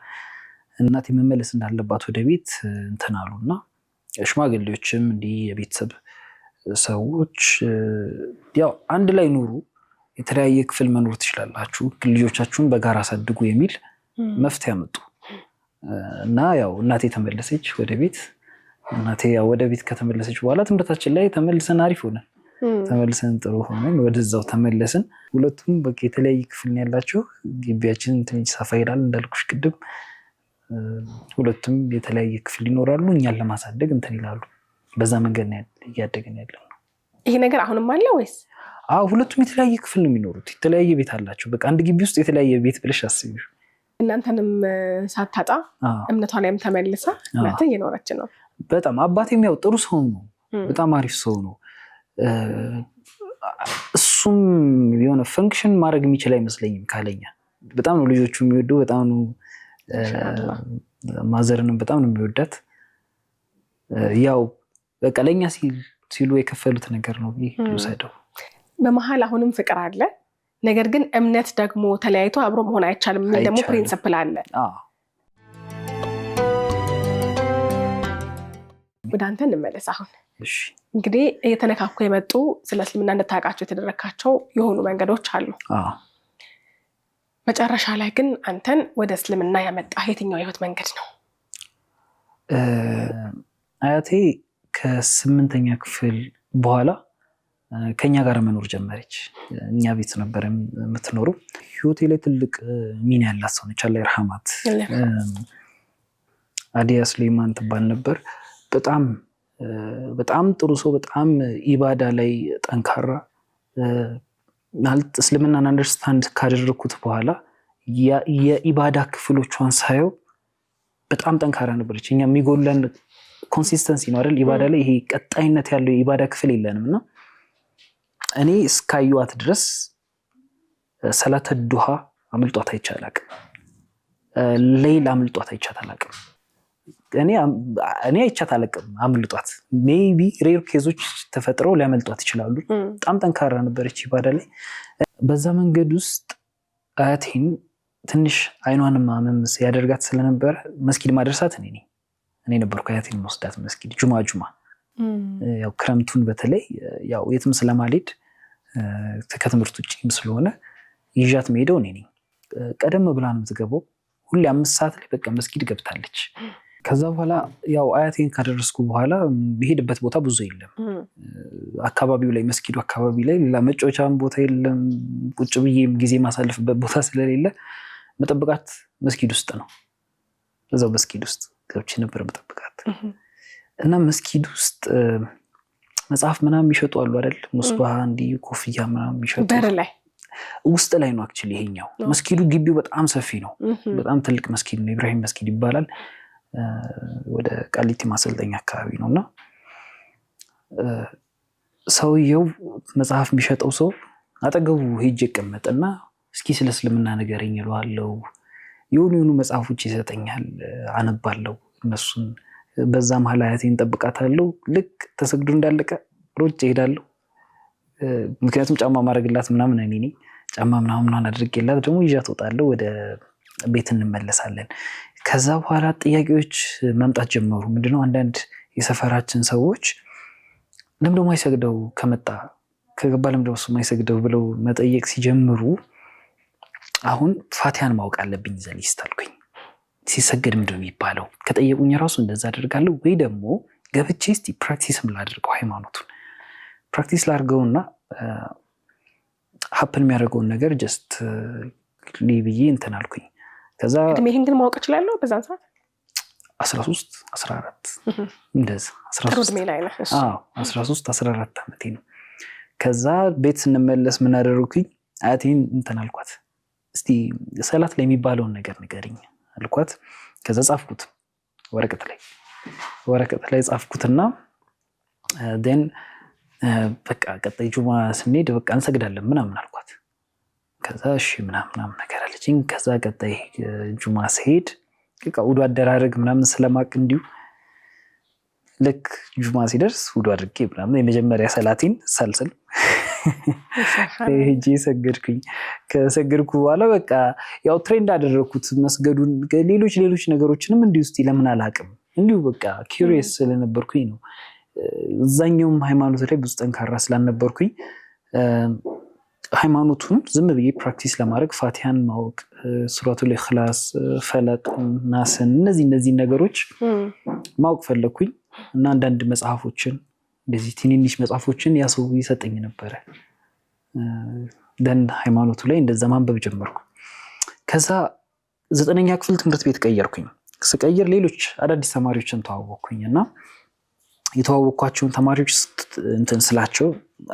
እናቴ መመለስ እንዳለባት ወደ ቤት እንትን አሉና ሽማግሌዎችም እንዲህ የቤተሰብ ሰዎች ያው አንድ ላይ ኑሩ፣ የተለያየ ክፍል መኖር ትችላላችሁ፣ ልጆቻችሁን በጋራ አሳድጉ የሚል መፍትሄ አመጡ እና ያው እናቴ ተመለሰች ወደ ቤት። እናቴ ያው ወደ ቤት ከተመለሰች በኋላ ትምህርታችን ላይ ተመልሰን አሪፍ ሆነን ተመልሰን ጥሩ ሆነን ወደዛው ተመለስን። ሁለቱም በቃ የተለያየ ክፍል ነው ያላቸው። ግቢያችን ትንሽ ሰፋ ይላል እንዳልኩሽ ቅድም። ሁለቱም የተለያየ ክፍል ይኖራሉ። እኛን ለማሳደግ እንትን ይላሉ። በዛ መንገድ ነው እያደገን ያለው። ይሄ ነገር አሁንም አለ ወይስ? ሁለቱም የተለያየ ክፍል ነው የሚኖሩት። የተለያየ ቤት አላቸው። በቃ አንድ ግቢ ውስጥ የተለያየ ቤት ብለሽ አስቢ። እናንተንም ሳታጣ እምነቷ ላይም ተመልሳ እናንተ እየኖረች ነው። በጣም አባቴም ያው ጥሩ ሰው ነው። በጣም አሪፍ ሰው ነው። እሱም የሆነ ፈንክሽን ማድረግ የሚችል አይመስለኝም ካለኛ በጣም ነው ልጆቹ የሚወዱ በጣም ነው ማዘርንም በጣም ነው የሚወዳት ያው በቃ ለኛ ሲሉ የከፈሉት ነገር ነው ይወሰደው በመሃል አሁንም ፍቅር አለ ነገር ግን እምነት ደግሞ ተለያይቶ አብሮ መሆን አይቻልም ምን ደግሞ ፕሪንሲፕል አለ ወደ አንተ እንመለስ አሁን እሺ እንግዲህ እየተነካኩ የመጡ ስለ እስልምና እንድታውቃቸው የተደረካቸው የሆኑ መንገዶች አሉ መጨረሻ ላይ ግን አንተን ወደ እስልምና ያመጣ የትኛው የህይወት መንገድ ነው አያቴ ከ8ኛ ክፍል በኋላ ከኛ ጋር መኖር ጀመረች እኛ ቤት ነበር የምትኖረው ህይወቴ ላይ ትልቅ ሚና ያላት ሰው ነች አላህ ይርሐማት አዲያ ስሌማን ትባል ነበር በጣም ጥሩ ሰው በጣም ኢባዳ ላይ ጠንካራ ማለት እስልምናን አንደርስታንድ ካደረኩት በኋላ የኢባዳ ክፍሎቿን ሳየው በጣም ጠንካራ ነበረች እኛ የሚጎለን ኮንሲስተንሲ ነው አይደል ኢባዳ ላይ ይሄ ቀጣይነት ያለው የኢባዳ ክፍል የለንምና እኔ እስካዩት ድረስ ሰላተ ዱሃ አምልጧት አይቻላቅ ሌላ አምልጧት አይቻላቅ እኔ አይቻታለቅም አምልጧት ሜቢ ሬር ኬዞች ተፈጥረው ሊያመልጧት ይችላሉ በጣም ጠንካራ ነበረች ኢባዳ ላይ በዛ መንገድ ውስጥ አያቴን ትንሽ አይኗን ማመምስ ያደርጋት ስለነበር መስጊድ ማድረሳት እኔ ነበርኩ አያቴን መስዳት መስጊድ ጁማ ያው ክረምቱን በተለይ ያው የትም ስለማልሄድ ከትምህርት ውጪም ስለሆነ ይዣት መሄደው ነኝ ቀደም ብላ ነው የምትገባው ሁሌ 5 ሰዓት ላይ በቃ መስጊድ ገብታለች ከዛ በኋላ ያው አያቴን ካደረስኩ በኋላ በሄድበት ቦታ ብዙ የለም አካባቢው ላይ መስጊዱ አካባቢ ላይ ሌላ መጫወቻም ቦታ የለም ቁጭ ብዬም ጊዜ ማሳለፍበት ቦታ ስለሌለ መጠበቃት መስጊድ ውስጥ ነው እዛው መስጊድ ውስጥ ገብቼ ነበር መጠበቃት እና መስጊድ ውስጥ መጽሐፍ ምናምን ይሸጡ አሉ አይደል ሙስባህ እንዲ ኮፍያ ምናምን ይሸጡ በር ላይ ውስጥ ላይ ነው አክቹሊ ይሄኛው መስጊዱ ግቢው በጣም ሰፊ ነው በጣም ትልቅ መስጊድ ነው ኢብራሂም መስጊድ ይባላል ወደ ቃሊቲ ማሰልጠኛ አካባቢ ነውና ሰውየው መጽሐፍ የሚሸጠው ሰው አጠገቡ ሄጄ ቀመጠና እስኪ ስለ እስልምና ንገረኝ ይለዋለው የሆኑ መጽሐፎች ይሰጠኛል አነባለሁ እነሱን በዛ መሃል አያቴን ጠብቃታለሁ ልክ ተሰግዶ እንዳለቀ ሮጬ ሄዳለሁ ምክንያቱም ጫማ ማድረግላት ምናምን እኔ ጫማ ምናምን አድርጌላት ደግሞ ይዣት ወጣለሁ ወደ ቤት እንመለሳለን ከዛ በኋላ ጥያቄዎች መምጣት ጀመሩ ምንድነው አንዳንድ የሰፈራችን ሰዎች ለምን ደሞ አይሰግደው ከመጣ ከገባ ለምን ደሞ አይሰግደው ብለው መጠየቅ ሲጀምሩ አሁን ፋቲሃን ማወቅ አለብኝ ዘሊስት አልኩኝ ሲሰገድ ምንድነው የሚባለው ከጠየቁኝ ራሱ እንደዛ አደርጋለሁ ወይ ደግሞ ገብቼ እስቲ ፕራክቲስም ላድርገው ሃይማኖቱን ፕራክቲስ ላድርገውና ሀፕን የሚያደርገውን ነገር ጀስት ሊብዬ እንትን አልኩኝ ከዛ እድሜህን ግን ማወቅ እችላለሁ በዛን ሰዓት 13 14 እንደዛ 13 እድሜ ላይ ነህ 13 14 ዓመቴ ነው ከዛ ቤት ስንመለስ ምን አደረኩኝ አያቴን እንትን አልኳት እስቲ ሰላት ላይ የሚባለውን ነገር ንገሪኝ አልኳት ከዛ ጻፍኩት ወረቀት ላይ ጻፍኩትና then በቃ ቀጣይ ጁማ ስንሄድ በቃ እንሰግዳለን ምናምን አልኳት ከዛ እሺ ምናምን ነገር አለችኝ ከዛ ቀጣይ ጁማ ስሄድ በቃ ውዱ አደራረግ ምናምን ስለማቅ እንዲሁ ልክ ጁማ ሲደርስ ውዱ አድርጌ ምናምን የመጀመሪያ ሰላቲን ሳልሰል ሄጄ ሰገድኩኝ ከሰገድኩ በኋላ በቃ ያው ትሬንድ አደረኩት መስገዱን ሌሎች ነገሮችንም እንዲሁ እስቲ ለምን አላቅም እንዲሁ በቃ ኪዩሪየስ ስለነበርኩኝ ነው እዛኛውም ሃይማኖት ላይ ብዙ ጠንካራ ስላልነበርኩኝ ሃይማኖቱን ዝም ብዬ ፕራክቲስ ለማድረግ ፋቲሃን ማወቅ ሱረቱል ኢኽላስ ፈለቅ ናስን እነዚህ ነገሮች ማወቅ ፈለኩኝ እና አንዳንድ መጽሐፎችን እንደዚህ ትንንሽ መጽሐፎችን ያሰው ይሰጠኝ ነበር ደን ሃይማኖቱ ላይ እንደዛ ማንበብ ጀመርኩ ከዛ 9ኛ ክፍል ትምህርት ቤት ቀየርኩኝ ስቀየር ሌሎች አዳዲስ ተማሪዎችን ተዋወቅኩኝና የተዋወቅኳቸውን ተማሪዎች እንትን ስላቸው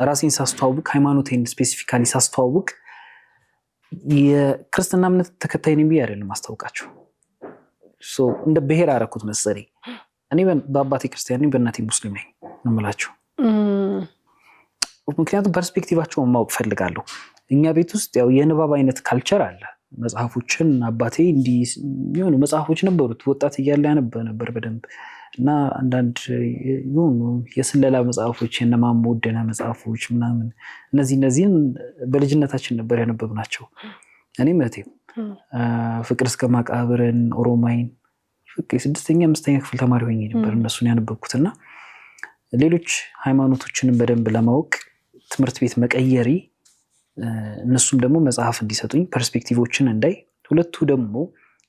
ራሴን ሳስተዋውቅ ሃይማኖቴን ስፔሲፊካሊ ሳስተዋውቅ የክርስትና እምነት ተከታይ ነኝ ብዬ አይደለም ማስተዋወቃቸው እንደ ብሔር አደረኩት መሰለኝ እኔ በአባቴ ክርስቲያን ነኝ በእናቴ ሙስሊም ነኝ እንምላቸው ምክንያቱም ፐርስፔክቲቫቸውን ማወቅ ፈልጋለሁ እኛ ቤት ውስጥ ያው የንባብ አይነት ካልቸር አለ መጽሐፎችን አባቴ እንዲህ የሆኑ መጽሐፎች ነበሩት ወጣት እያለ ያነበ ነበር በደንብ እና አንዳንድ የሆኑ የስለላ መጽሐፎች የነማሞ ወደነ መጽሐፎች ምናምን እነዚህን በልጅነታችን ነበር ያነበብናቸው። እኔም እህቴም ፍቅር እስከ መቃብርን ኦሮማይን የስድስተኛ አምስተኛ ክፍል ተማሪ ሆኜ ነበር እነሱን ያነበብኩትና ሌሎች ሃይማኖቶችንም በደንብ ለማወቅ ትምህርት ቤት መቀየሪ እነሱም ደግሞ መጽሐፍ እንዲሰጡኝ ፐርስፔክቲቮችን እንዳይ ሁለቱ ደግሞ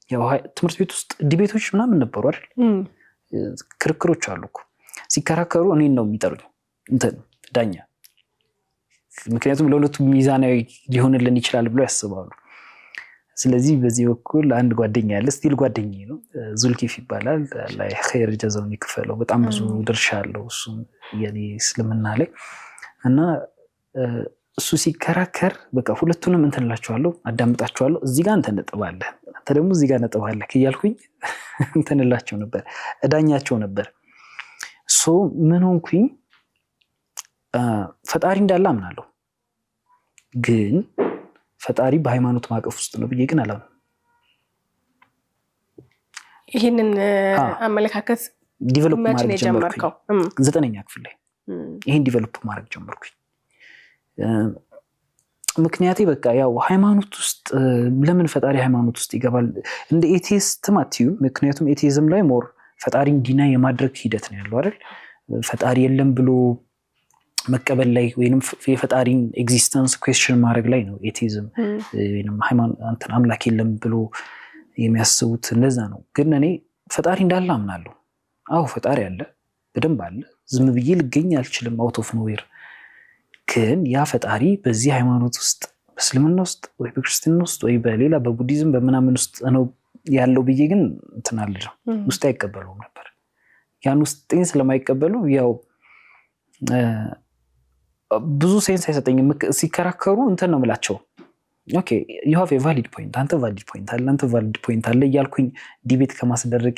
ያው ትምህርት ቤት ውስጥ ዲቤቶች ምናምን ነበሩ አይደል ክርክሮች አሉ እኮ ሲከራከሩ እኔን ነው የሚጠሩኝ እንትን ዳኛ ምክንያቱም ለሁለቱ ሚዛናዊ ሊሆንልን ይችላል ብሎ ያስባሉ። ስለዚህ በዚህ በኩል አንድ ጓደኛ ያለ ስቲል ጓደኛዬ ነው ዙልኪፍ ይባላል ላይ ኸይር ጀዛውን ይክፈለው በጣም ብዙ ድርሻ አለው እሱም የኔ እስልምና ላይ እና እሱ ሲከራከር በቃ ሁለቱንም እንትንላቸዋለሁ አዳምጣቸዋለሁ እዚህ ጋር እንትን ነጥባለህ አንተ ደግሞ እዚህ ጋር ነጥባለህ እያልኩኝ እንትንላቸው ነበር እዳኛቸው ነበር። ሶ ምን ሆንኩኝ ፈጣሪ እንዳለ አምናለሁ ግን ፈጣሪ በሃይማኖት ማቀፍ ውስጥ ነው ብዬ ግን አላምንም። ይህንን አመለካከት ዲቨሎፕ ማድረግ ጀመርኩኝ 9ኛ ክፍል ላይ ይሄን ዲቨሎፕ ማድረግ ጀመርኩኝ። ምክንያቴ በቃ ያው ሃይማኖት ውስጥ ለምን ፈጣሪ ሃይማኖት ውስጥ ይገባል እንደ ኤቲስት ማቲዩ ምክንያቱም ኤቲዝም ላይ ሞር ፈጣሪን ዲና የማድረግ ሂደት ነው ያለው አይደል ፈጣሪ የለም ብሎ መቀበል ላይ ወይንም የፈጣሪን ኤግዚስተንስ ኩዌስችን ማድረግ ላይ ነው ኤቲዝም ወይንም ሃይማኖት አምላክ የለም ብሎ የሚያስቡት እንደዛ ነው። ግን እኔ ፈጣሪ እንዳለ አምናለሁ። አዎ ፈጣሪ አለ በደንብ አለ ዝም ብዬ ልገኝ አልችልም አውት ኦፍ ኖዌር ግን ያ ፈጣሪ በዚህ ሃይማኖት ውስጥ በእስልምና ውስጥ ወይ በክርስቲያኖ ውስጥ ወይ በሌላ በቡዲዝም በመናምን ውስጥ ነው ያለው ብዬ ግን እንትን አልልም ውስጥ አይቀበሉም ነበር። ያን ውስጥኝ ስለማይቀበሉ ያው ብዙ ሴንስ አይሰጠኝም ሲከራከሩ እንትን ነው የምላቸው ኦኬ you have a valid point አንተ valid point አለ አንተ valid point አለ እያልኩኝ ዲቤት ከማስደረግ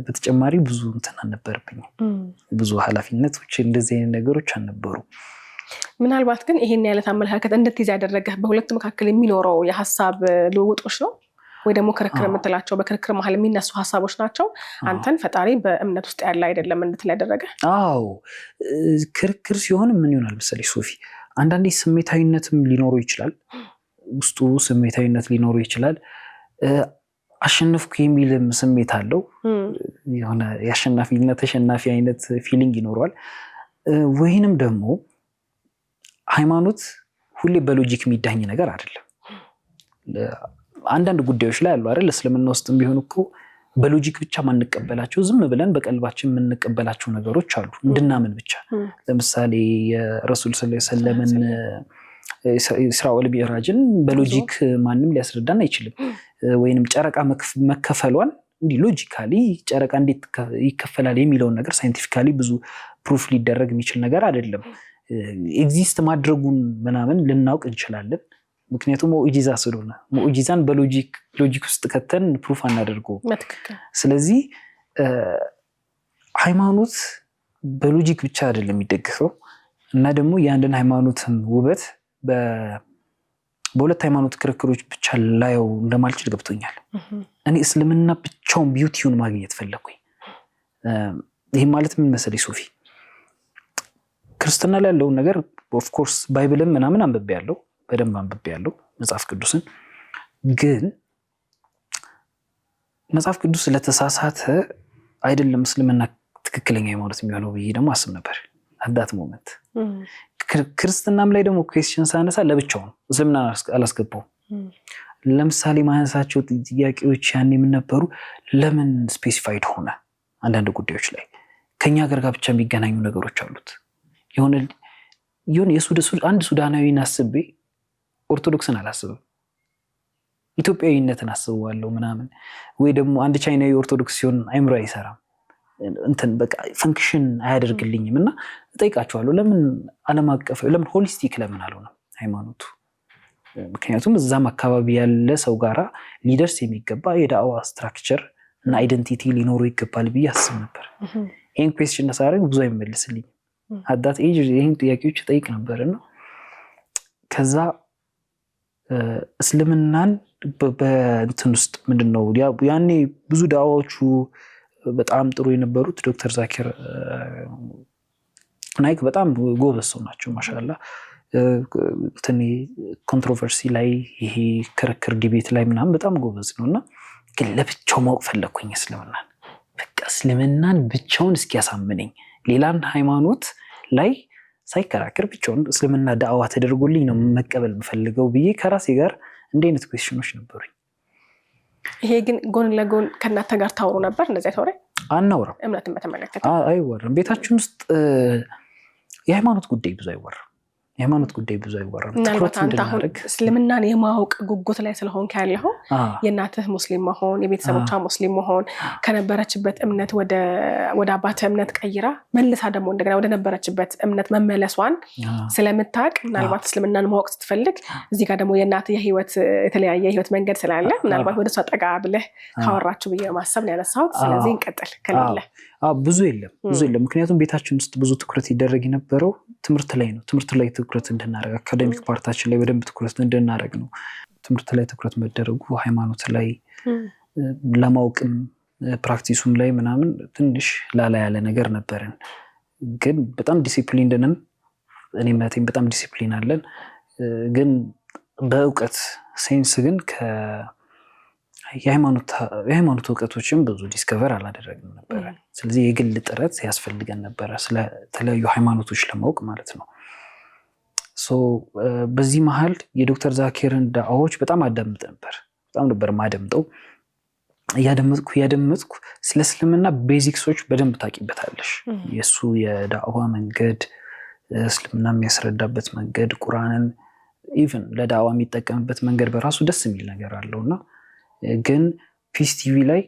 በተጨማሪ ብዙ እንትን አልነበረብኝ ብዙ ኃላፊነቶች እንደዚህ አይነት ነገሮች አልነበሩ። ምናልባት ግን ይሄን ያለ አመለካከት እንድትይዝ ያደረገህ በሁለቱ መካከል የሚኖረው የሐሳብ ልውውጦች ነው ወይ ደግሞ ክርክር የምትላቸው በክርክር መሀል የሚነሱ ሐሳቦች ናቸው አንተን ፈጣሪ በእምነት ውስጥ ያለ አይደለም እንድትል ያደረገ? አዎ ክርክር ሲሆን ምን ይሆናል መሰለሽ ሶፊ አንዳንዴ ስሜታዊነትም ሊኖረው ይችላል ውስጡ ስሜታዊነት ሊኖረው ይችላል አሸነፍኩ የሚልም ስሜት አለው የሆነ የአሸናፊነት ተሸናፊ አይነት ፊሊንግ ይኖረዋል። ወይንም ደግሞ ሃይማኖት ሁሌ በሎጂክ የሚዳኝ ነገር አይደለም። አንዳንድ ጉዳዮች ላይ አሉ አይደል እስልምና ውስጥም ቢሆን እኮ በሎጂክ ብቻ ማንቀበላቸው ዝም ብለን በቀልባችን የምንቀበላቸው ነገሮች አሉ እንድናምን ብቻ። ለምሳሌ የረሱል ሰለላሁ ዐለይሂ ወሰለም ኢስራ ወልሚዕራጅን በሎጂክ ማንም ሊያስረዳን አይችልም። ወይንም ጨረቃ መከፈሏን እንዲህ ሎጂካሊ ጨረቃ እንዴት ይከፈላል የሚለውን ነገር ሳይንቲፊካሊ ብዙ ፕሩፍ ሊደረግ የሚችል ነገር አይደለም። ኤግዚስት ማድረጉን ምናምን ልናውቅ እንችላለን ምክንያቱም ሙዕጂዛ ስለሆነ ሙዕጂዛን በሎጂክ ውስጥ ከተን ፕሩፍ አናደርገው። ስለዚህ ሃይማኖት በሎጂክ ብቻ አይደለም የሚደግፈው እና ደግሞ የአንድን ሃይማኖትን ውበት በሁለት ሃይማኖት ክርክሮች ብቻ ላየው እንደማልችል ገብቶኛል። እኔ እስልምና ብቻውን ቢዩቲውን ማግኘት ፈለኩኝ። ይህ ማለት ምን መሰለኝ ሶፊ ክርስትና ላይ ያለውን ነገር ኦፍ ኮርስ ባይብልም ምናምን አንብቤያለሁ በደንብ አንብቤያለሁ መጽሐፍ ቅዱስን። ግን መጽሐፍ ቅዱስ ለተሳሳተ አይደለም እስልምና ትክክለኛ ሃይማኖት የሚሆነው ብዬ ደግሞ አስብ ነበር አዳት ሞመንት። ክርስትናም ላይ ደግሞ ኩዌስችን ሳነሳ ለብቻው ነው እስልምና አላስገባውም። ለምሳሌ ማንሳቸው ጥያቄዎች ያኔ ምን ነበሩ ለምን ስፔሲፋይድ ሆነ አንዳንድ ጉዳዮች ላይ ከኛ ሀገር ጋር ብቻ የሚገናኙ ነገሮች አሉት። የሆነ አንድ ሱዳናዊን አስቤ ኦርቶዶክስን አላስብም ኢትዮጵያዊነትን አስበዋለሁ ምናምን። ወይ ደግሞ አንድ ቻይናዊ ኦርቶዶክስ ሲሆን አይምሮ አይሰራም እንትን በቃ ፈንክሽን አያደርግልኝም እና እጠይቃቸዋለሁ ለምን ዓለም አቀፍ ለምን ሆሊስቲክ ለምን አልሆነም ሃይማኖቱ? ምክንያቱም እዛም አካባቢ ያለ ሰው ጋራ ሊደርስ የሚገባ የዳዋ ስትራክቸር እና አይደንቲቲ ሊኖረው ይገባል ብዬ አስብ ነበር። ይህን ኩዌስችን ሳደርግ ብዙ አይመልስልኝም። አዳት ኤጅ ይህን ጥያቄዎች ጠይቅ ነበርና ከዛ እስልምናን በእንትን ውስጥ ምንድነው ያኔ ብዙ ዳዋዎቹ በጣም ጥሩ የነበሩት ዶክተር ዛኪር ናይክ በጣም ጎበዝ ሰው ናቸው ማሻአላ እንትን ኮንትሮቨርሲ ላይ ይሄ ክርክር ዲቤት ላይ ምናምን በጣም ጎበዝ ነውና ግን ለብቻው ማወቅ ፈለኩኝ እስልምናን በቃ እስልምናን ብቻውን እስኪያሳምነኝ ሌላን ሃይማኖት ላይ ሳይከራከር ብቻውን እስልምና ዳዕዋ ተደርጎልኝ ነው መቀበል የምፈልገው ብዬ ከራሴ ጋር እንደ አይነት ኩዌስችኖች ነበሩኝ። ይሄ ግን ጎን ለጎን ከእናንተ ጋር ታወሩ ነበር? እንደዚያ ተወረ አናወራም። እምነትን በተመለከተ አይወራም። ቤታችን ውስጥ የሃይማኖት ጉዳይ ብዙ አይወራም። የሃይማኖት ጉዳይ ብዙ አይወራም። ምናልባት አንተ አሁን እስልምናን የማወቅ ጉጉት ላይ ስለሆንክ ያለኸው የእናትህ ሙስሊም መሆን የቤተሰቦቿ ሙስሊም መሆን ከነበረችበት እምነት ወደ አባትህ እምነት ቀይራ መልሳ ደግሞ እንደገና ወደ ነበረችበት እምነት መመለሷን ስለምታውቅ ምናልባት እስልምናን ማወቅ ስትፈልግ እዚህ ጋር ደግሞ የእናትህ የህይወት የተለያየ ህይወት መንገድ ስላለ ምናልባት ወደ እሷ ጠጋ ብለህ ካወራችሁ ብዬ ማሰብ ነው ያነሳሁት። ስለዚህ እንቀጥል። ከሌለ ብዙ የለም። ምክንያቱም ቤታችን ውስጥ ብዙ ትኩረት ይደረግ የነበረው ትምህርት ላይ ነው። ትምህርት ላይ ትኩረት እንድናደርግ አካዳሚክ ፓርታችን ላይ በደንብ ትኩረት እንድናደርግ ነው። ትምህርት ላይ ትኩረት መደረጉ ሃይማኖት ላይ ለማወቅም ፕራክቲሱም ላይ ምናምን ትንሽ ላላ ያለ ነገር ነበረን። ግን በጣም ዲሲፕሊን ነን። እኔም እህቴም በጣም ዲሲፕሊን አለን። ግን በእውቀት ሴንስ ግን የሃይማኖት እውቀቶችን ብዙ ዲስከቨር አላደረግንም ነበረ። ስለዚህ የግል ጥረት ያስፈልገን ነበረ ስለተለያዩ ሃይማኖቶች ለማወቅ ማለት ነው። በዚህ መሀል የዶክተር ዛኪርን ዳዕዋዎች በጣም አዳምጥ ነበር። በጣም ነበር ማደምጠው። እያደመጥኩ ስለ እስልምና ቤዚክሶች በደንብ ታውቂበታለሽ። የእሱ የዳዕዋ መንገድ፣ እስልምና የሚያስረዳበት መንገድ፣ ቁርአንን ኢቭን ለዳዕዋ የሚጠቀምበት መንገድ በራሱ ደስ የሚል ነገር አለውና ግን ፒስ ቲቪ ላይ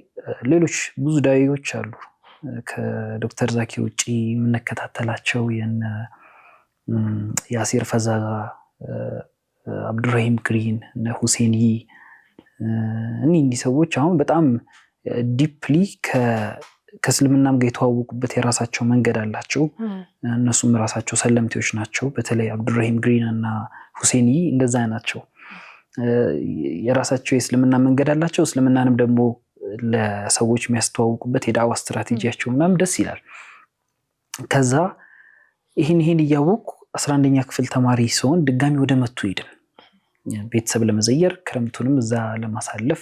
ሌሎች ብዙ ዳዒዎች አሉ ከዶክተር ዛኪር ውጭ የምንከታተላቸው የነ ያሲር ፈዛጋ፣ አብዱራሂም ግሪን፣ እነ ሁሴን እኒህ ሰዎች አሁን በጣም ዲፕሊ ከእስልምናም ጋር የተዋወቁበት የራሳቸው መንገድ አላቸው። እነሱም ራሳቸው ሰለምቴዎች ናቸው። በተለይ አብዱራሂም ግሪን እና ሁሴን እንደዛ ናቸው። የራሳቸው የእስልምና መንገድ አላቸው። እስልምናንም ደግሞ ለሰዎች የሚያስተዋውቁበት የዳዕዋ ስትራቴጂያቸው ምናምን ደስ ይላል። ከዛ ይህን እያወቅኩ 11ኛ ክፍል ተማሪ ሲሆን ድጋሚ ወደ መቱ ሄድን ቤተሰብ ለመዘየር፣ ክረምቱንም እዛ ለማሳለፍ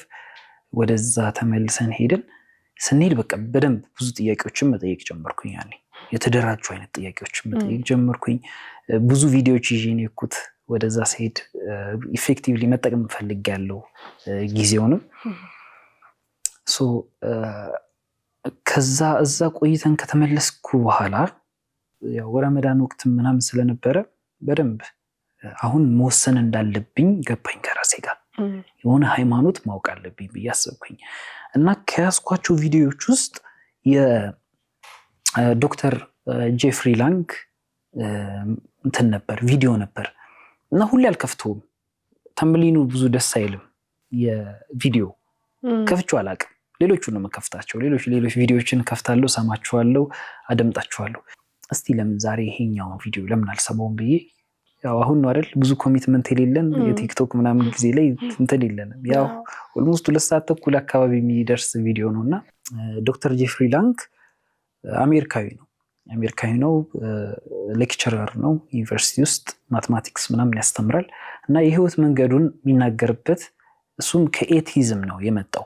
ወደዛ ተመልሰን ሄድን። ስንሄድ በቃ በደንብ ብዙ ጥያቄዎችን መጠየቅ ጀመርኩኝ። ያኔ የተደራጁ አይነት ጥያቄዎችን መጠየቅ ጀመርኩኝ። ብዙ ቪዲዮዎች ይዤ ነው የሄድኩት። ወደዛ ሲሄድ ኢፌክቲቭሊ መጠቀም ፈልጌያለሁ ጊዜውንም። ከዛ እዛ ቆይተን ከተመለስኩ በኋላ ያው ረመዳን ወቅት ምናምን ስለነበረ በደንብ አሁን መወሰን እንዳለብኝ ገባኝ። ከራሴ ጋር የሆነ ሃይማኖት ማወቅ አለብኝ ብዬ አሰብኩኝ እና ከያዝኳቸው ቪዲዮዎች ውስጥ የዶክተር ጄፍሪ ላንግ እንትን ነበር ቪዲዮ ነበር እና ሁሌ አልከፍተውም። ተምብሊኑ ብዙ ደስ አይልም። የቪዲዮ ከፍቼው አላውቅም። ሌሎቹን ነው መከፍታቸው። ሌሎች ቪዲዮዎችን ከፍታለሁ፣ ሰማችኋለሁ፣ አደምጣችኋለሁ። እስቲ ለምን ዛሬ ይሄኛውን ቪዲዮ ለምን አልሰማውም ብዬ ያው አሁን ነው አይደል ብዙ ኮሚትመንት የሌለን የቲክቶክ ምናምን ጊዜ ላይ እንትን የለንም። ያው ኦልሞስት 2 ሰዓት ተኩል አካባቢ የሚደርስ ቪዲዮ ነው እና ዶክተር ጄፍሪ ላንግ አሜሪካዊ ነው። ሌክቸረር ነው። ዩኒቨርሲቲ ውስጥ ማትማቲክስ ምናምን ያስተምራል እና የህይወት መንገዱን የሚናገርበት እሱም ከኤቲዝም ነው የመጣው።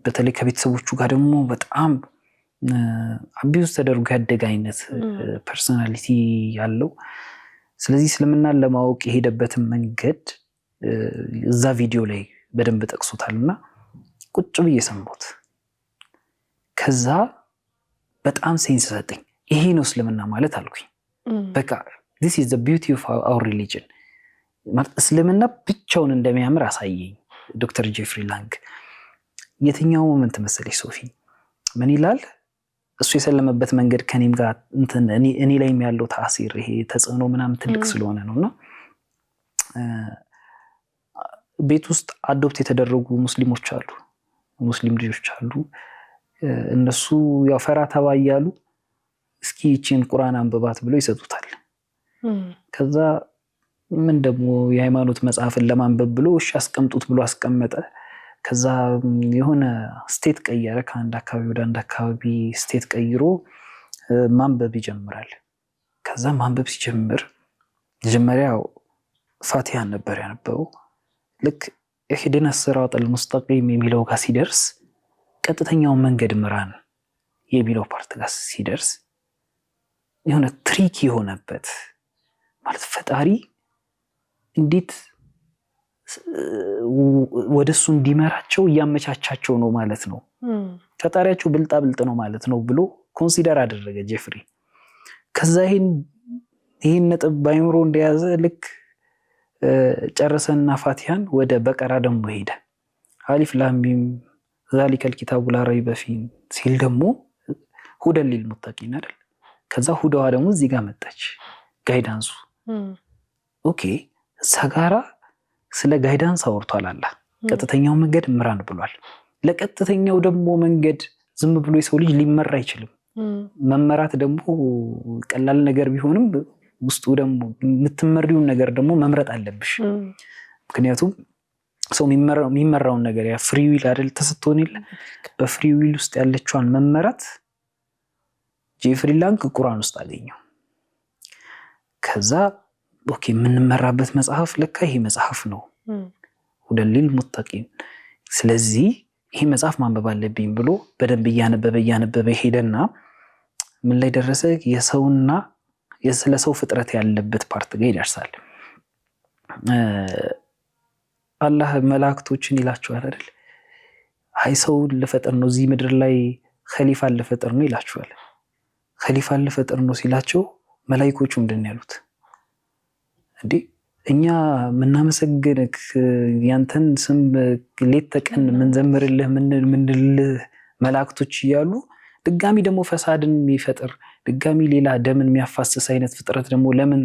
በተለይ ከቤተሰቦቹ ጋር ደግሞ በጣም አቢዩዝ ተደርጎ ያደገ አይነት ፐርሶናሊቲ ያለው። ስለዚህ እስልምናን ለማወቅ የሄደበትን መንገድ እዛ ቪዲዮ ላይ በደንብ ጠቅሶታል እና ቁጭ ብዬ ሰማሁት። ከዛ በጣም ሴንስ ሰጠኝ። ይሄ ነው እስልምና ማለት አልኩኝ። በቃ this is the beauty of our religion ማለት እስልምና ብቻውን እንደሚያምር አሳየኝ ዶክተር ጄፍሪ ላንግ። የትኛው ሞመንት መሰለሽ ሶፊ ምን ይላል? እሱ የሰለመበት መንገድ ከኔም ጋር እኔ ላይም ያለው ታሲር ይሄ ተጽዕኖ ምናምን ትልቅ ስለሆነ ነውና ቤት ውስጥ አዶፕት የተደረጉ ሙስሊሞች አሉ፣ ሙስሊም ልጆች አሉ። እነሱ ያው ፈራ ተባ እያሉ እስኪ ይቺን ቁርአን አንብባት ብለው ይሰጡታል። ከዛ ምን ደግሞ የሃይማኖት መጽሐፍን ለማንበብ ብሎ እሺ አስቀምጡት ብሎ አስቀመጠ። ከዛ የሆነ ስቴት ቀየረ። ከአንድ አካባቢ ወደ አንድ አካባቢ ስቴት ቀይሮ ማንበብ ይጀምራል። ከዛ ማንበብ ሲጀምር መጀመሪያው ፋቲሃን ነበር ያነበው። ልክ ኢህዲነ ሲራጠል ሙስተቂም የሚለው ጋር ሲደርስ ቀጥተኛውን መንገድ ምራን የሚለው ፓርት ጋር ሲደርስ የሆነ ትሪክ የሆነበት ማለት ፈጣሪ እንዴት ወደሱ እንዲመራቸው እያመቻቻቸው ነው ማለት ነው። ፈጣሪያቸው ብልጣ ብልጥ ነው ማለት ነው ብሎ ኮንሲደር አደረገ ጄፍሪ። ከዛ ይህን ነጥብ ባይምሮ እንደያዘ ልክ ጨረሰና ፋቲሃን ወደ በቀራ ደግሞ ሄደ። አሊፍ ላም ሚም ዛሊከል ኪታቡ ላ ረይበ ፊህ ሲል ደግሞ ሁደን ሊልሙተቂን አይደል? ከዛ ሁዳዋ ደግሞ እዚህ ጋር መጣች ጋይዳንሱ። ኦኬ እዛ ጋራ ስለ ጋይዳንስ አወርቷል አላህ። ቀጥተኛው መንገድ ምራን ብሏል። ለቀጥተኛው ደግሞ መንገድ ዝም ብሎ የሰው ልጅ ሊመራ አይችልም። መመራት ደግሞ ቀላል ነገር ቢሆንም ውስጡ ደግሞ የምትመሪውን ነገር ደግሞ መምረጥ አለብሽ። ምክንያቱም ሰው የሚመራውን ነገር ያ ፍሪ ዊል አይደል ተሰጥቶን የለ በፍሪ ዊል ውስጥ ያለችዋን መመራት ጄፍሪ ላንግ ቁርአን ውስጥ አገኘው። ከዛ ኦኬ የምንመራበት መጽሐፍ ለካ ይሄ መጽሐፍ ነው ሁደን ሊልሙተቂን። ስለዚህ ይሄ መጽሐፍ ማንበብ አለብኝ ብሎ በደንብ እያነበበ ሄደና ምን ላይ ደረሰ? የሰውና ስለ ሰው ፍጥረት ያለበት ፓርት ጋር ይደርሳል። አላህ መላእክቶችን ይላቸዋል አይደል? አይ ሰውን ልፈጥር ነው እዚህ ምድር ላይ ኸሊፋ ልፈጥር ነው ይላቸዋል። ኸሊፋ ልፈጥር ነው ሲላቸው መላእክቶቹ ምንድን ነው ያሉት? እንዴ እኛ ምናመሰግንክ ያንተን ስም ሌት ተቀን ምንዘምርልህ ምንልህ መላእክቶች እያሉ ድጋሚ ደግሞ ፈሳድን የሚፈጥር ድጋሚ ሌላ ደምን የሚያፋስስ አይነት ፍጥረት ደግሞ ለምን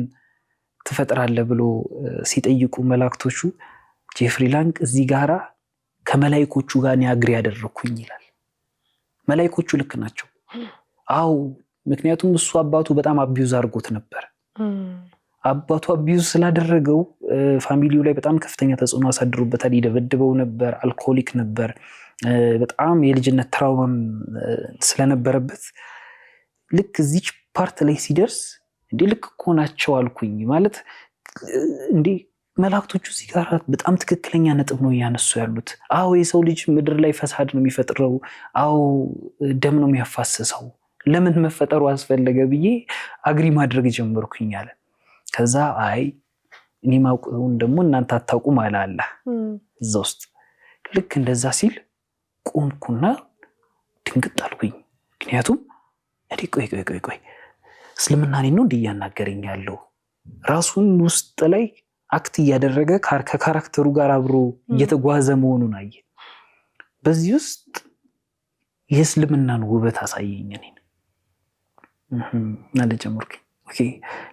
ትፈጥራለህ ብሎ ሲጠይቁ መላእክቶቹ ጄፍሪ ላንግ እዚህ ጋራ ከመላእክቶቹ ጋር ያግሪ ያደረኩኝ ይላል። መላእክቶቹ ልክ ናቸው። አው ምክንያቱም እሱ አባቱ በጣም አቢዩዝ አድርጎት ነበር። አባቱ አቢዩዝ ስላደረገው ፋሚሊው ላይ በጣም ከፍተኛ ተጽዕኖ አሳድሮበታል። ይደበድበው ነበር፣ አልኮሊክ ነበር፣ በጣም የልጅነት ትራውማም ስለነበረበት ልክ እዚች ፓርት ላይ ሲደርስ እንዴ ልክ እኮ ናቸው አልኩኝ። ማለት እንዴ መላእክቶቹ እዚህ ጋር በጣም ትክክለኛ ነጥብ ነው እያነሱ ያሉት። አዎ የሰው ልጅ ምድር ላይ ፈሳድ ነው የሚፈጥረው፣ አዎ ደም ነው የሚያፋስሰው፣ ለምን መፈጠሩ አስፈለገ ብዬ አግሪ ማድረግ ጀመርኩኝ አለ። ከዛ አይ እኔ ማውቀውን ደግሞ እናንተ አታውቁም አለ አላህ እዛ ውስጥ። ልክ እንደዛ ሲል ቆምኩና ድንግጥ አልኩኝ። ምክንያቱም እኔ ቆይ እስልምና እኔን ነው እያናገረኝ ያለው? ራሱን ውስጥ ላይ አክት እያደረገ ከካራክተሩ ጋር አብሮ እየተጓዘ መሆኑን አየ። በዚህ ውስጥ የእስልምናን ውበት አሳየኝ እኔን እና ጀመርኩኝ። ኦኬ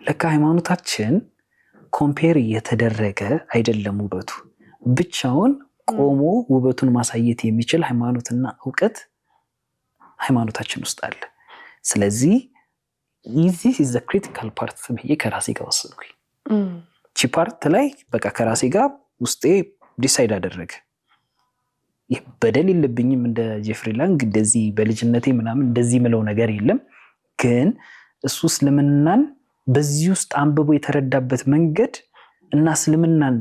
ለካ ሃይማኖታችን ኮምፔር እየተደረገ አይደለም ውበቱ፣ ብቻውን ቆሞ ውበቱን ማሳየት የሚችል ሃይማኖትና እውቀት ሃይማኖታችን ውስጥ አለ። ስለዚህ this is the critical part ብዬ ከራሴ ጋር ወሰንኩኝ። ቺ ፓርት ላይ በቃ ከራሴ ጋር ውስጤ ዲሳይድ አደረገ። በደል የለብኝም እንደ ጄፍሪ ላንግ እንደዚህ በልጅነቴ ምናምን እንደዚህ ምለው ነገር የለም። ግን እሱ እስልምናን በዚህ ውስጥ አንብቦ የተረዳበት መንገድ እና እስልምናን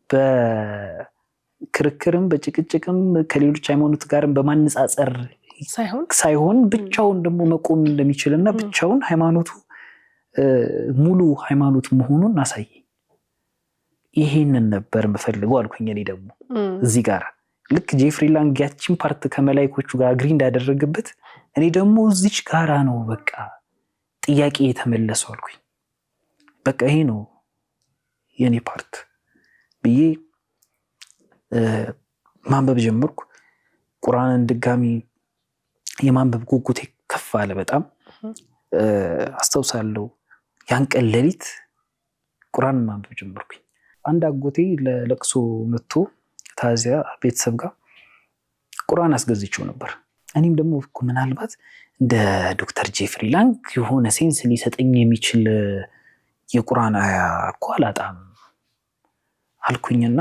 በክርክርም በጭቅጭቅም ከሌሎች ሃይማኖት ጋርም በማነጻጸር ሳይሆን ብቻውን ደግሞ መቆም እንደሚችልና ብቻውን ሃይማኖቱ ሙሉ ሃይማኖት መሆኑን አሳይ። ይሄንን ነበር የምፈልገው አልኩኝ። እኔ ደግሞ እዚህ ጋር ልክ ጄፍሪ ላንግ ያቺን ፓርት ከመላእክቶቹ ጋር አግሪ እንዳደረገበት እኔ ደግሞ እዚች ጋራ ነው በቃ ጥያቄ የተመለሰው አልኩኝ። በቃ ይሄ ነው የኔ ፓርት ብዬ ማንበብ ጀመርኩ። ቁርአንን ድጋሚ የማንበብ ጉጉቴ ከፍ አለ በጣም። አስታውሳለሁ ያን ቀን ሌሊት ቁርአን ማንበብ ጀመርኩኝ። አንድ አጎቴ ለለቅሶ መጥቶ ታዚያ ቤተሰብ ጋር ቁርአን አስገዝቼው ነበር። እኔም ደግሞ ምናልባት እንደ ዶክተር ጄፍሪ ላንግ የሆነ ሴንስ ሊሰጠኝ የሚችል የቁርአን አያ እኮ አላጣም አልኩኝና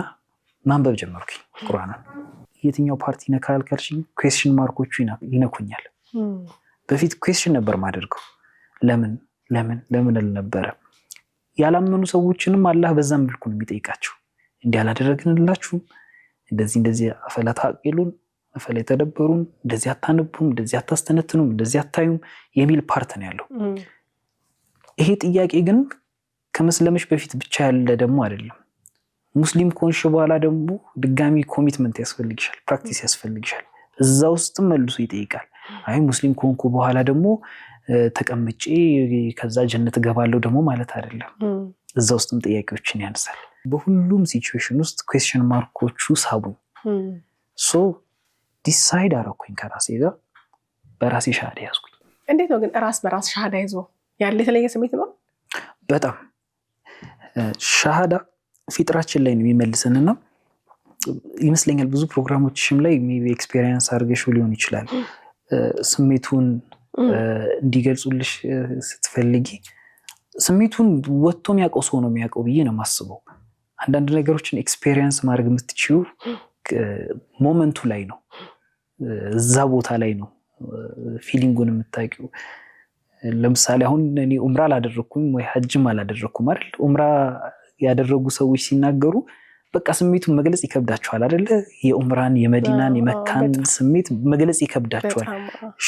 ማንበብ ጀመርኩኝ ቁርአንን። የትኛው ፓርቲ ነካል ካልሽኝ ኩዌስችን ማርኮቹ ይነኩኛል። በፊት ኩዌስችን ነበር ማደርገው ለምን አልነበረ። ያላመኑ ሰዎችንም አላህ በዛም መልኩ ነው የሚጠይቃቸው። እንዲህ አላደረግንላችሁም፣ እንደዚህ አፈላ ታቂሉን አፈላ ተደበሩን፣ እንደዚህ አታነቡም፣ እንደዚህ አታስተነትኑም፣ እንደዚህ አታዩም የሚል ፓርት ነው ያለው። ይሄ ጥያቄ ግን ከመስለምሽ በፊት ብቻ ያለ ደግሞ አይደለም። ሙስሊም ከሆንሽ በኋላ ደግሞ ድጋሚ ኮሚትመንት ያስፈልግሻል፣ ፕራክቲስ ያስፈልግሻል። እዛ ውስጥም መልሶ ይጠይቃል። አይ ሙስሊም ከሆንኩ በኋላ ደግሞ ተቀምጬ ከዛ ጀነት እገባለሁ ደግሞ ማለት አይደለም። እዛ ውስጥም ጥያቄዎችን ያነሳል። በሁሉም ሲቹዌሽን ውስጥ ኩዌስችን ማርኮቹ ሳቡኝ። ሶ ዲሳይድ አረኩኝ ከራሴ ጋር በራሴ ሻሃዳ ያዝኩኝ። እንዴት ነው ግን ራስ በራስ ሻሃዳ ይዞ ያለ የተለየ ስሜት ነው? በጣም ሻሃዳ ፊጥራችን ላይ ነው የሚመልሰንና ይመስለኛል ብዙ ፕሮግራሞችም ላይ ሜቢ ኤክስፔሪየንስ አድርገሽው ሊሆን ይችላል። ስሜቱን እንዲገልጹልሽ ስትፈልጊ ስሜቱን ወጥቶ የሚያውቀው ሰው ነው የሚያውቀው ብዬ ነው የማስበው። አንዳንድ ነገሮችን ኤክስፔሪየንስ ማድረግ የምትችይው ሞመንቱ ላይ ነው፣ እዛ ቦታ ላይ ነው ፊሊንጉን የምታውቂው። ለምሳሌ አሁን እኔ ኡምራ አላደረኩም ወይ ሐጅም አላደረኩም አይደል? ኡምራ ያደረጉ ሰዎች ሲናገሩ በቃ ስሜቱን መግለጽ ይከብዳቸዋል አይደለ? የኡምራን የመዲናን የመካን ስሜት መግለጽ ይከብዳቸዋል።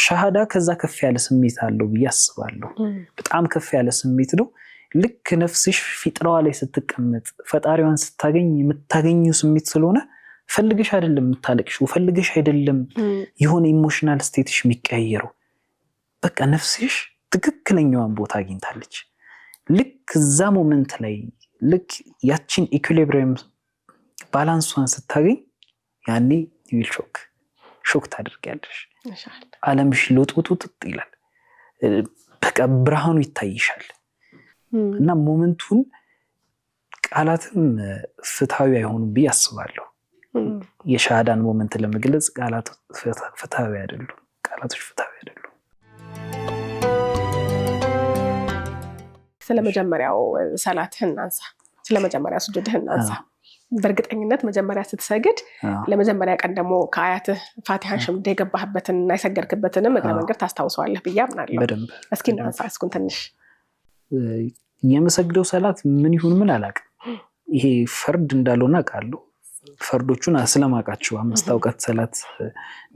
ሻሃዳ ከዛ ከፍ ያለ ስሜት አለው ብዬ አስባለሁ። በጣም ከፍ ያለ ስሜት ነው። ልክ ነፍስሽ ፊጥራዋ ላይ ስትቀመጥ ፈጣሪዋን ስታገኝ የምታገኘው ስሜት ስለሆነ ፈልገሽ አይደለም የምታለቅሽው፣ ፈልገሽ አይደለም የሆነ ኢሞሽናል ስቴትሽ የሚቀያየረው። በቃ ነፍስሽ ትክክለኛዋን ቦታ አግኝታለች። ልክ እዛ ሞመንት ላይ ልክ ያችን ኢኩሊብሪየም ባላንሷን ስታገኝ ያኔ ዩል ሾክ ታደርጊያለሽ። ዓለምሽ ሎጥውጥ ይላል። በቃ ብርሃኑ ይታይሻል። እና ሞመንቱን ቃላትም ፍትሃዊ አይሆኑም ብዬ አስባለሁ። የሻሃዳን ሞመንት ለመግለጽ ቃላት ፍትሃዊ አይደሉም፣ ቃላቶች ፍትሃዊ አይደሉም። ስለመጀመሪያው ሰላትህን እናንሳ፣ ስለመጀመሪያ ስጁድህን እናንሳ። በእርግጠኝነት መጀመሪያ ስትሰግድ ለመጀመሪያ ቀን ደግሞ ከአያትህ ፋቲሃን ሽምደህ የገባህበትን እና የሰገድክበትንም እግረ መንገድ ታስታውሰዋለህ ብዬ አምናለሁ። እስኪ እናንሳ እስኩን ትንሽ። የምሰግደው ሰላት ምን ይሁን ምን አላውቅም። ይሄ ፈርድ እንዳልሆነ አውቃለሁ። ፈርዶቹን ስለማውቃቸው 5 አውቃት ሰላት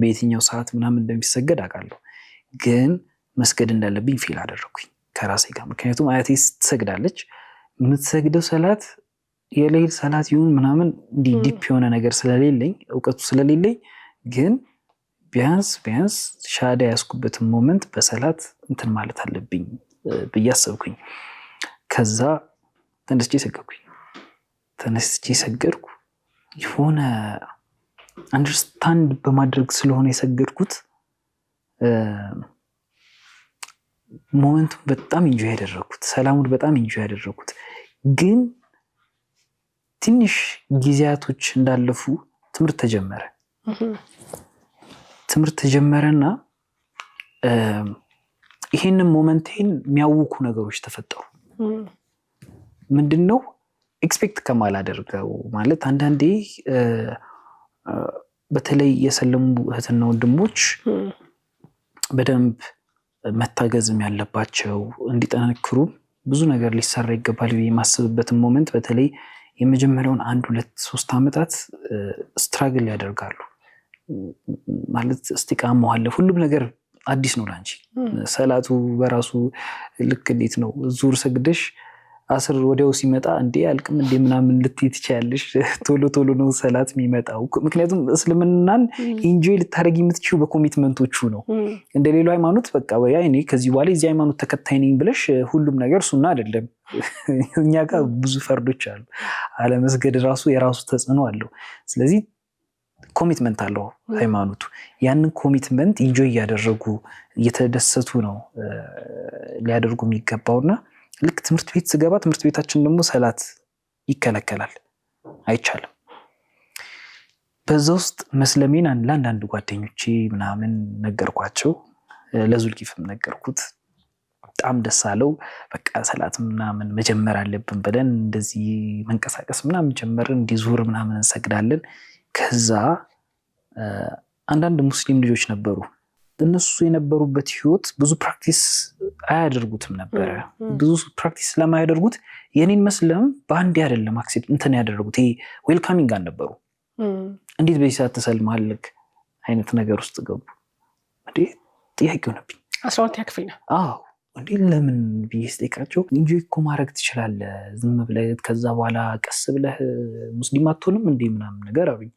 በየትኛው ሰዓት ምናምን እንደሚሰገድ አውቃለሁ። ግን መስገድ እንዳለብኝ ፊል አደረኩኝ ከራሴ ጋር። ምክንያቱም አያቴ ትሰግዳለች። የምትሰግደው ሰላት የሌሊት ሰላት ይሁን ምናምን እንዲህ ዲፕ የሆነ ነገር ስለሌለኝ እውቀቱ ስለሌለኝ ግን ቢያንስ ሻሃዳ ያስኩበትን ሞመንት በሰላት እንትን ማለት አለብኝ ብዬ አሰብኩኝ። ከዛ ተነስቼ ሰገድኩ። የሆነ አንደርስታንድ በማድረግ ስለሆነ የሰገድኩት ሞመንቱን በጣም ኢንጆይ ያደረኩት፣ ሰላሙን በጣም ኢንጆይ ያደረኩት። ግን ትንሽ ጊዜያቶች እንዳለፉ ትምህርት ተጀመረና ይሄንን ሞመንቴን የሚያውኩ ነገሮች ተፈጠሩ። ምንድነው? ኤክስፔክት ከማላደርገው ማለት አንዳንዴ በተለይ የሰለሙ እህትና ወንድሞች በደንብ መታገዝም ያለባቸው እንዲጠነክሩ ብዙ ነገር ሊሰራ ይገባል የማስብበትን ሞመንት በተለይ የመጀመሪያውን 1 2 3 ዓመታት ስትራግል ያደርጋሉ። ማለት እስቲቃም መዋለፍ ሁሉም ነገር አዲስ ነው ላንቺ። ሰላቱ በራሱ ልክ እንዴት ነው ዙር ሰግደሽ አስር ወዲያው ሲመጣ እንዴ አልቅም እንዴ ምናምን ልትይ ትችያለሽ። ቶሎ ነው ሰላት የሚመጣው። ምክንያቱም እስልምናን ኢንጆይ ልታደርጊ የምትችይው በኮሚትመንቶቹ ነው። እንደሌላው ሃይማኖት በቃ ወይ እኔ ከዚህ በኋላ የዚህ ሃይማኖት ተከታይ ነኝ ብለሽ ሁሉም ነገር ሱና አይደለም። እኛ ጋር ብዙ ፈርዶች አሉ። አለመስገድ ራሱ የራሱ ተጽዕኖ አለው። ስለዚህ ኮሚትመንት አለው ሃይማኖቱ። ያንን ኮሚትመንት ኢንጆይ እያደረጉ እየተደሰቱ ነው ሊያደርጉ የሚገባውና ልክ ትምህርት ቤት ስገባ ትምህርት ቤታችን ደግሞ ሰላት ይከለከላል፣ አይቻልም። በዛ ውስጥ መስለሜን ለአንዳንድ ጓደኞቼ ምናምን ነገርኳቸው፣ ለዙልቂፍም ነገርኩት። በጣም ደስ አለው። በቃ ሰላት ምናምን መጀመር አለብን ብለን እንደዚህ መንቀሳቀስ ምናምን ጀመርን። እንዲዙር ምናምን እንሰግዳለን። ከዛ አንዳንድ ሙስሊም ልጆች ነበሩ። እነሱ የነበሩበት ህይወት ብዙ ፕራክቲስ አያደርጉትም ነበረ። ብዙ ፕራክቲስ ስለማያደርጉት የኔን መስለም በአንዴ አይደለም አክሴፕት እንትን ያደረጉት። ይሄ ዌልካሚንግ አልነበሩ። እንዴት በዚህ ሰዓት ተሰልማለክ አይነት ነገር ውስጥ ገቡ። እንዴ ጥያቄ ሆነብኝ። 12ኛ ክፍል ነው። አዎ እንዴ ለምን ብዬ ስጠይቃቸው እንጂ እኮ ማድረግ ትችላለህ ዝም ብለህ ከዛ በኋላ ቀስ ብለህ ሙስሊም አትሆንም እንዴ ምናምን ነገር አሉኝ።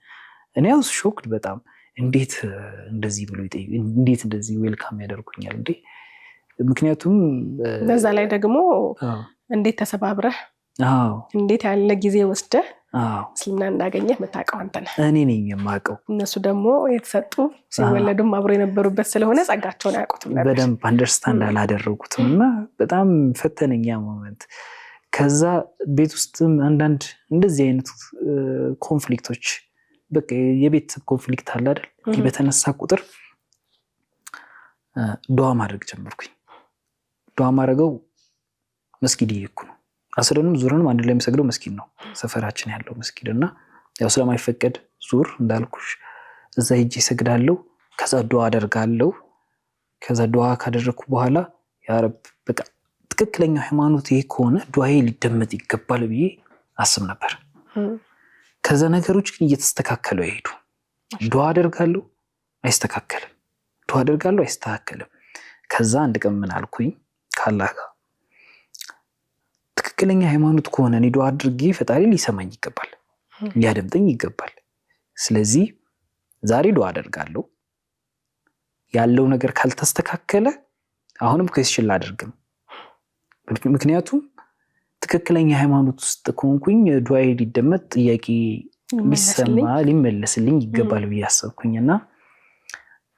እኔ ያው ሾክድ በጣም እንዴት እንደዚህ ብሎ ይጠይቁ፣ እንዴት እንደዚህ ዌልካም ያደርጉኛል እንዴ? ምክንያቱም በዛ ላይ ደግሞ እንዴት ተሰባብረህ እንዴት ያለ ጊዜ ወስደህ እስልምና እንዳገኘህ የምታውቀው አንተ ነህ። እኔ ነኝ የማውቀው። እነሱ ደግሞ የተሰጡ ሲወለዱም አብሮ የነበሩበት ስለሆነ ጸጋቸውን አያውቁትም ነበር። በደንብ አንደርስታንድ አላደረጉትም እና በጣም ፈተነኛ ሞመንት። ከዛ ቤት ውስጥም አንዳንድ እንደዚህ አይነት ኮንፍሊክቶች በቃ የቤት ኮንፍሊክት አለ አይደል? እንዲህ በተነሳ ቁጥር ዱዓ ማድረግ ጀመርኩኝ። ዱዓ ማድረገው መስጊድ እየሄድኩ ነው። አስረንም ዙረንም አንድ ላይ የሚሰግደው መስጊድ ነው፣ ሰፈራችን ያለው መስጊድ እና ያው ስለማይፈቀድ ዙር እንዳልኩሽ እዛ ሄጄ እሰግዳለሁ። ከዛ ዱዓ አደርጋለሁ። ከዛ ዱዓ ካደረግኩ በኋላ ያ ረብ በቃ ትክክለኛ ሃይማኖት ይሄ ከሆነ ዱዓዬ ሊደመጥ ይገባል ብዬ አስብ ነበር። ከዛ ነገሮች ግን እየተስተካከሉ ይሄዱ። ዱዓ አደርጋለሁ አይስተካከልም፣ ዱዓ አደርጋለሁ አይስተካከልም። ከዛ አንድ ቀን ምን አልኩኝ ከአላህ ጋር ትክክለኛ ሃይማኖት ከሆነ እኔ ዱዓ አድርጌ ፈጣሪ ሊሰማኝ ይገባል፣ ሊያደምጠኝ ይገባል። ስለዚህ ዛሬ ዱዓ አደርጋለሁ። ያለው ነገር ካልተስተካከለ አሁንም ኩዌስችን ላደርግም። ምክንያቱም ትክክለኛ ሃይማኖት ውስጥ ከሆንኩኝ ዱዓዬ ሊደመጥ ጥያቄ ሊሰማ ሊመለስልኝ ይገባል ብዬ አሰብኩኝና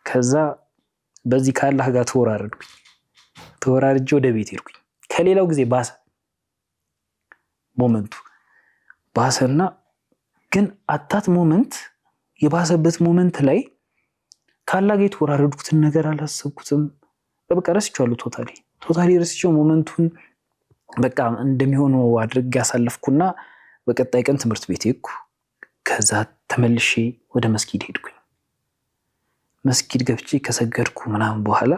ከዛ በዚህ ከአላህ ጋር ተወራርጄ ወደ ቤት ሄድኩኝ። ከሌላው ጊዜ ባሰ ሞመንቱ ባሰና ግን አታት ሞመንት የባሰበት ሞመንት ላይ ከአላህ ጋር የተወራረድኩትን ነገር አላሰብኩትም። በቃ ረስቼዋለሁ። ቶታሊ ረስቼው ሞመንቱን በቃ እንደሚሆነው አድርጌ ያሳለፍኩና በቀጣይ ቀን ትምህርት ቤት ሄድኩ። ከዛ ተመልሼ ወደ መስጊድ ሄድኩኝ። መስጊድ ገብቼ ከሰገድኩ ምናምን በኋላ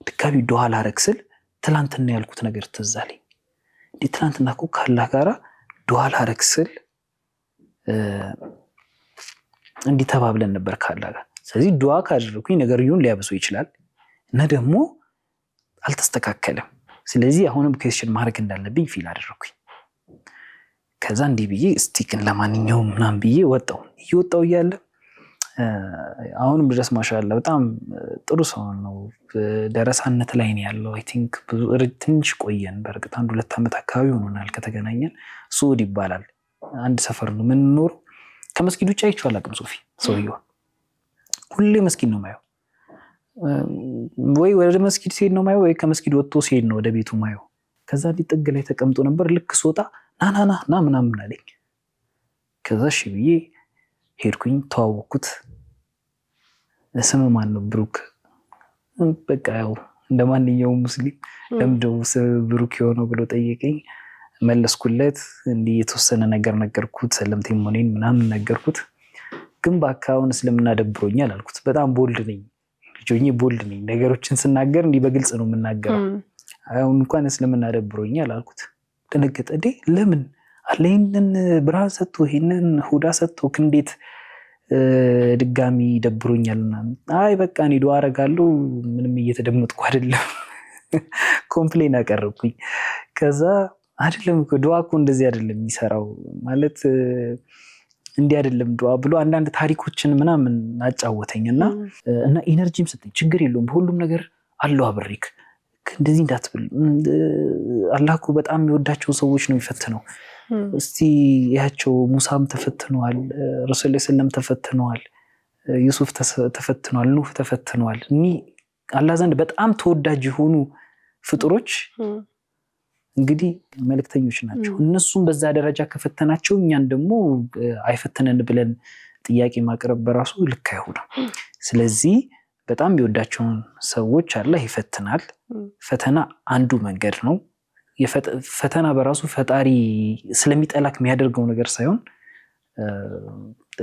ድጋሚ ዱዓ ላረግ ስል ትላንትና ያልኩት ነገር ትዝ አለኝ። ትላንትና እኮ ከአላህ ጋር ዱዓ ላረግ ስል እንዲህ ተባብለን ነበር ከአላህ ጋር። ስለዚህ ዱዓ ካደረኩኝ ነገርየውን ሊያብሰው ይችላል እና ደግሞ አልተስተካከለም። ስለዚህ አሁንም ኩዌስችን ማድረግ እንዳለብኝ ፊል አደረኩኝ። ከዛ እንዲህ ብዬ እስቲ ግን ለማንኛውም ምናምን ብዬ ወጣሁ። እየወጣሁ እያለ አሁንም ድረስ ማሻአላ በጣም ጥሩ ሰው ነው። ደረሳነት ላይ ነው ያለው። አይ ቲንክ ትንሽ ቆየን። በእርግጥ 1-2 ዓመት አካባቢ ሆኖናል ከተገናኘን። ሱድ ይባላል። አንድ ሰፈር ነው የምንኖረው። ከመስጊድ ውጭ አይቼው አላውቅም። ሶፊ ሰውየው ሁሌ መስጊድ ነው ማየው። ወይ ወደ መስጊድ ሲሄድ ነው ማየው፣ ወይ ከመስጊድ ወጥቶ ሲሄድ ነው ወደ ቤቱ ማየው። ከዛ ጥግ ላይ ተቀምጦ ነበር። ልክ ስወጣ ና ምናምን አለኝ። ከዛ እሺ ብዬ ሄድኩኝ። ተዋወቅኩት። ስም ማን ነው? ብሩክ። በቃ ያው እንደማንኛውም ሙስሊም ለምደው ብሩክ የሆነው ብሎ ጠየቀኝ። መለስኩለት። እንዲህ የተወሰነ ነገር ነገርኩት። ሰለምቴ መሆኔን ምናምን ነገርኩት። ግን በአካባቢውን እስልምና ደብሮኛል አልኩት። በጣም ቦልድ ነኝ፣ ልጆኜ ቦልድ ነኝ። ነገሮችን ስናገር እንዲህ በግልጽ ነው የምናገረው። አሁን እንኳን እስልምና ደብሮኛል አልኩት። ደነገጠ። እንዴ ለምን አለ ይሄንን ብርሃን ሰጥቶ ይሄንን ሁዳ ሰጥቶ እንዴት ድጋሚ ደብሮኛልና? አይ በቃ እኔ ዱዓ አደርጋለሁ ምንም እየተደመጥኩ አይደለም። ኮምፕሌን አቀረብኩኝ። ከዛ አይደለም እኮ ዱዓ እኮ እንደዚህ አይደለም የሚሰራው ማለት እንዲህ አይደለም ዱዓ ብሎ አንዳንድ ታሪኮችን ምናምን አጫወተኝና እና ኢነርጂም ሰጠኝ። ችግር የለውም በሁሉም ነገር አለው አብሬክ እንደዚህ እንዳትብል። አላህ እኮ በጣም የሚወዳቸው ሰዎች ነው የሚፈትነው። እስቲ ያቸው ሙሳም ተፈትነዋል፣ ረሱል ሰለም ተፈትነዋል፣ ዩሱፍ ተፈትነዋል፣ ኑህ ተፈትነዋል። አላህ ዘንድ በጣም ተወዳጅ የሆኑ ፍጡሮች እንግዲህ መልእክተኞች ናቸው። እነሱም በዛ ደረጃ ከፈተናቸው እኛን ደግሞ አይፈትነን ብለን ጥያቄ ማቅረብ በራሱ ልክ አይሆንም። ስለዚህ በጣም የሚወዳቸውን ሰዎች አላህ ይፈትናል። ፈተና አንዱ መንገድ ነው። ፈተና በራሱ ፈጣሪ ስለሚጠላክ የሚያደርገው ነገር ሳይሆን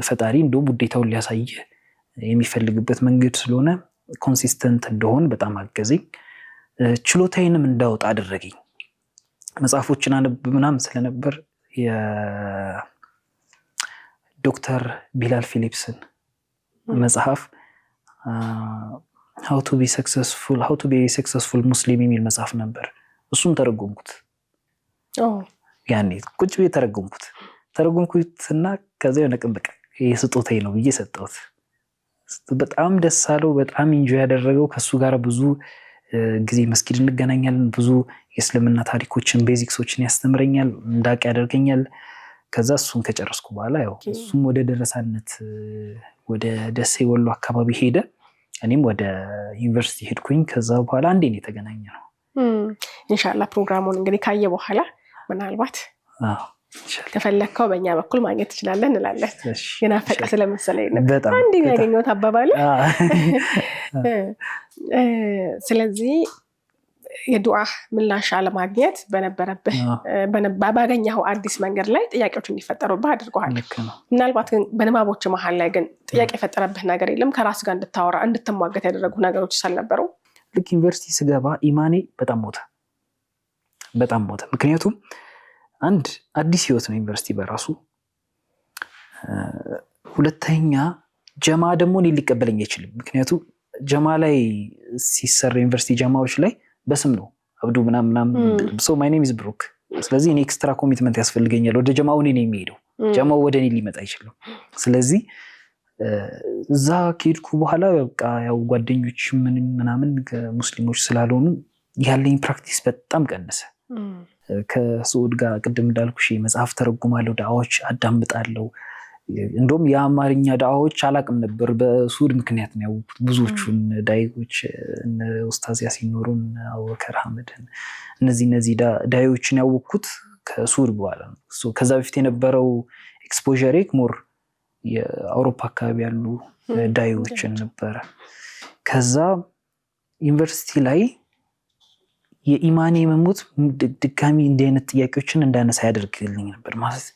ፈጣሪ እንደውም ውዴታውን ሊያሳይ የሚፈልግበት መንገድ ስለሆነ ኮንሲስተንት እንደሆን በጣም አገዘኝ። ችሎታዬንም እንዳወጣ አደረገኝ። መጽሐፎችን አነብ ምናምን ስለነበር የዶክተር ቢላል ፊሊፕስን መጽሐፍ how to be successful ሙስሊም የሚል መጽሐፍ ነበር። እሱም ተረጎምኩት። ያኔ ቁጭ ብዬ ተረጎምኩትና ከዛ የሆነ ቀን በቃ የስጦታዬ ነው ብዬ ሰጠሁት። በጣም ደስ አለው። በጣም ኢንጆይ ያደረገው። ከሱ ጋር ብዙ ጊዜ መስጊድ እንገናኛለን። ብዙ የእስልምና ታሪኮችን ቤዚክሶችን ያስተምረኛል፣ እንዳውቅ ያደርገኛል። ከዛ እሱን ከጨረስኩ በኋላ ያው እሱም ወደ ደረሳነት ወደ ደሴ ወሎ አካባቢ ሄደ። እኔም ወደ ዩኒቨርሲቲ ሄድኩኝ። ከዛ በኋላ አንዴ ነው የተገናኘነው። ኢንሻአላህ ፕሮግራሙን እንግዲህ ካየ በኋላ ምናልባት ከፈለከው በእኛ በኩል ማግኘት ትችላለህ እንላለን። የናፈቀ ስለመሰለኝ ነው አንዴ ያገኘሁት አባባል። ስለዚህ የዱዓ ምላሽ አለማግኘት በነበረብህ ባገኘኸው አዲስ መንገድ ላይ ጥያቄዎች እንዲፈጠሩብህ አድርገዋል። ምናልባት ግን በንባቦች መሀል ላይ ግን ጥያቄ የፈጠረብህ ነገር የለም? ከራስ ጋር እንድታወራ እንድትሟገት ያደረጉ ነገሮች ሳልነበሩ? ልክ ዩኒቨርሲቲ ስገባ ኢማኔ በጣም ሞተ። ምክንያቱም አንድ አዲስ ህይወት ነው ዩኒቨርሲቲ በራሱ። ሁለተኛ ጀማ ደግሞ እኔ ሊቀበለኝ አይችልም። ምክንያቱም ጀማ ላይ ሲሰራ ዩኒቨርሲቲ ጀማዎች ላይ በስም ነው አብዱ ምናምን ሰው ማይ ኔም ኢዝ ብሩክ። ስለዚህ እኔ ኤክስትራ ኮሚትመንት ያስፈልገኛል። ወደ ጀማው እኔ ነኝ የሚሄደው፣ ጀማው ወደ እኔ ሊመጣ አይችልም። ስለዚህ እዛ ከሄድኩ በኋላ በቃ ያው ጓደኞች ምናምን ሙስሊሞች ስላልሆኑ ያለኝ ፕራክቲስ በጣም ቀነሰ። ከሱዑድ ጋር ቅድም እንዳልኩሽ መጽሐፍ ተረጉማለሁ፣ ዳዋዎች አዳምጣለሁ። እንደውም የአማርኛ ዳዋዎች አላቅም ነበር። በሱዑድ ምክንያት ነው ያወቅሁት ብዙዎቹን ዳይዎች፣ ኡስታዝ ያሲን ኑሩን፣ አቡበከር ሐመድን፣ እነዚህ ዳዮችን ያወቅሁት ከሱዑድ በኋላ ነው። ከዛ በፊት የነበረው ኤክስፖዠር ሞር የአውሮፓ አካባቢ ያሉ ዳዮችን ነበረ። ከዛ ዩኒቨርሲቲ ላይ የኢማኔ መሞት ድጋሚ እንዲህ አይነት ጥያቄዎችን እንዳነሳ ያደርግልኝ ነበር። ማለት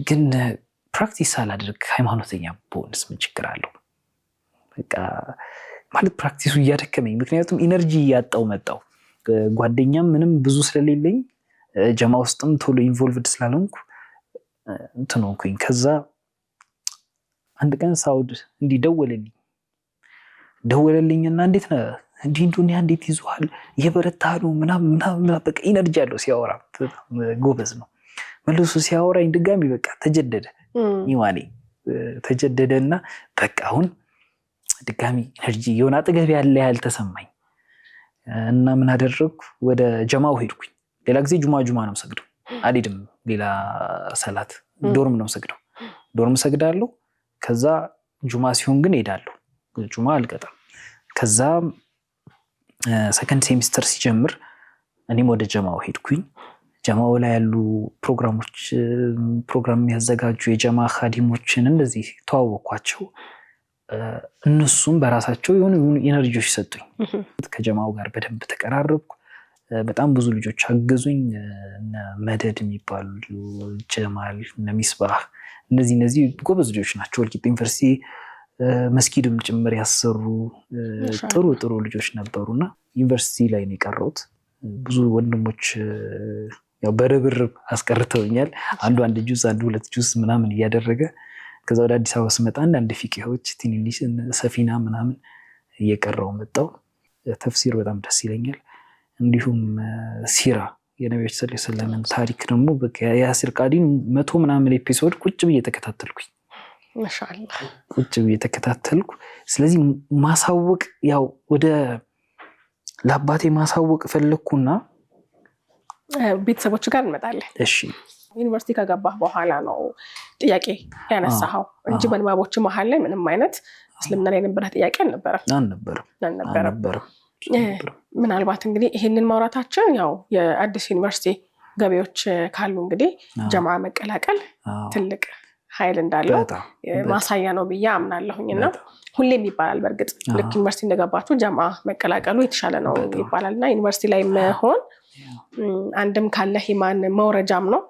ግን ፕራክቲስ አላደርግ ሃይማኖተኛ በሆንስ ምን ችግር አለው? በቃ ማለት ፕራክቲሱ እያደከመኝ፣ ምክንያቱም ኢነርጂ እያጣው መጣው። ጓደኛም ምንም ብዙ ስለሌለኝ ጀማ ውስጥም ቶሎ ኢንቮልቭድ ስላልሆንኩ እንትን ሆንኩኝ። ከዛ አንድ ቀን ሳውድ እንዲህ ደወለልኝና እንዴት ነህ እንዲህ ዱንያ እንዴት ይዟል እየበረታ ነው ምናምን በቃ ኢነርጂ አለው ሲያወራ፣ ጎበዝ ነው። መልሶ ሲያወራኝ ድጋሚ በቃ ተጀደደ ኢማኔ ተጀደደና በቃ አሁን ድጋሚ ኢነርጂ የሆነ አጠገብ ያለ ያህል ተሰማኝ እና ምን አደረግኩ? ወደ ጀማው ሄድኩኝ። ሌላ ጊዜ ጁማ ነው ሰግደው አልሄድም። ሌላ ሰላት ዶርም ነው ሰግደው፣ ዶርም ሰግዳለሁ። ከዛ ጁማ ሲሆን ግን ሄዳለሁ። ጁማ አልቀጣም። ከዛ ሰከንድ ሴሚስተር ሲጀምር እኔም ወደ ጀማው ሄድኩኝ። ጀማው ላይ ያሉ ፕሮግራም የሚያዘጋጁ የጀማ ኻዲሞችን እንደዚህ ተዋወቅኳቸው። እነሱም በራሳቸው የሆኑ ኢነርጂዎች ሰጡኝ። ከጀማው ጋር በደንብ ተቀራረብኩ። በጣም ብዙ ልጆች አገዙኝ። እነ መደድ የሚባሉ ጀማል፣ እነ ሚስባህ፣ እነዚህ ጎበዝ ልጆች ናቸው። ወልቂጤ ዩኒቨርሲቲ መስጊድም ጭምር ያሰሩ ጥሩ ልጆች ነበሩና ዩኒቨርሲቲ ላይ ነው የቀረሁት። ብዙ ወንድሞች ያው በርብርብ አስቀርተውኛል። አንድ ጁስ አንዱ 2 ጁስ ምናምን እያደረገ ከዛ ወደ አዲስ አበባ ስመጣ አንድ ፊቅሆች ትንንሽ ሰፊና ምናምን እየቀረው መጣው። ተፍሲር በጣም ደስ ይለኛል። እንዲሁም ሲራ የነብዩ ሰለላሁ ዐለይሂ ወሰለም ታሪክ ደግሞ የያሲር ቃዲን 100 ምናምን ኤፒሶድ ቁጭ ብዬ ተከታተልኩኝ። ማሻአላህ ቁጭ ብዬ ተከታተልኩ። ስለዚህ ማሳወቅ ያው ወደ ለአባቴ ማሳወቅ ፈለኩና ቤተሰቦች ጋር እንመጣለን። እሺ ዩኒቨርሲቲ ከገባህ በኋላ ነው ጥያቄ ያነሳኸው እንጂ በንባቦች መሀል ላይ ምንም አይነት እስልምና ላይ የነበረ ጥያቄ አልነበረም። ምናልባት እንግዲህ ይሄንን ማውራታችን ያው የአዲስ ዩኒቨርሲቲ ገቢዎች ካሉ እንግዲህ ጀማ መቀላቀል ትልቅ ኃይል እንዳለው ማሳያ ነው ብዬ አምናለሁኝና ሁሌም ይባላል በእርግጥ ልክ ዩኒቨርሲቲ እንደገባችሁ ጀማ መቀላቀሉ የተሻለ ነው ይባላልና ዩኒቨርሲቲ ላይ መሆን አንድም ካለህ ኢማን መውረጃም ነው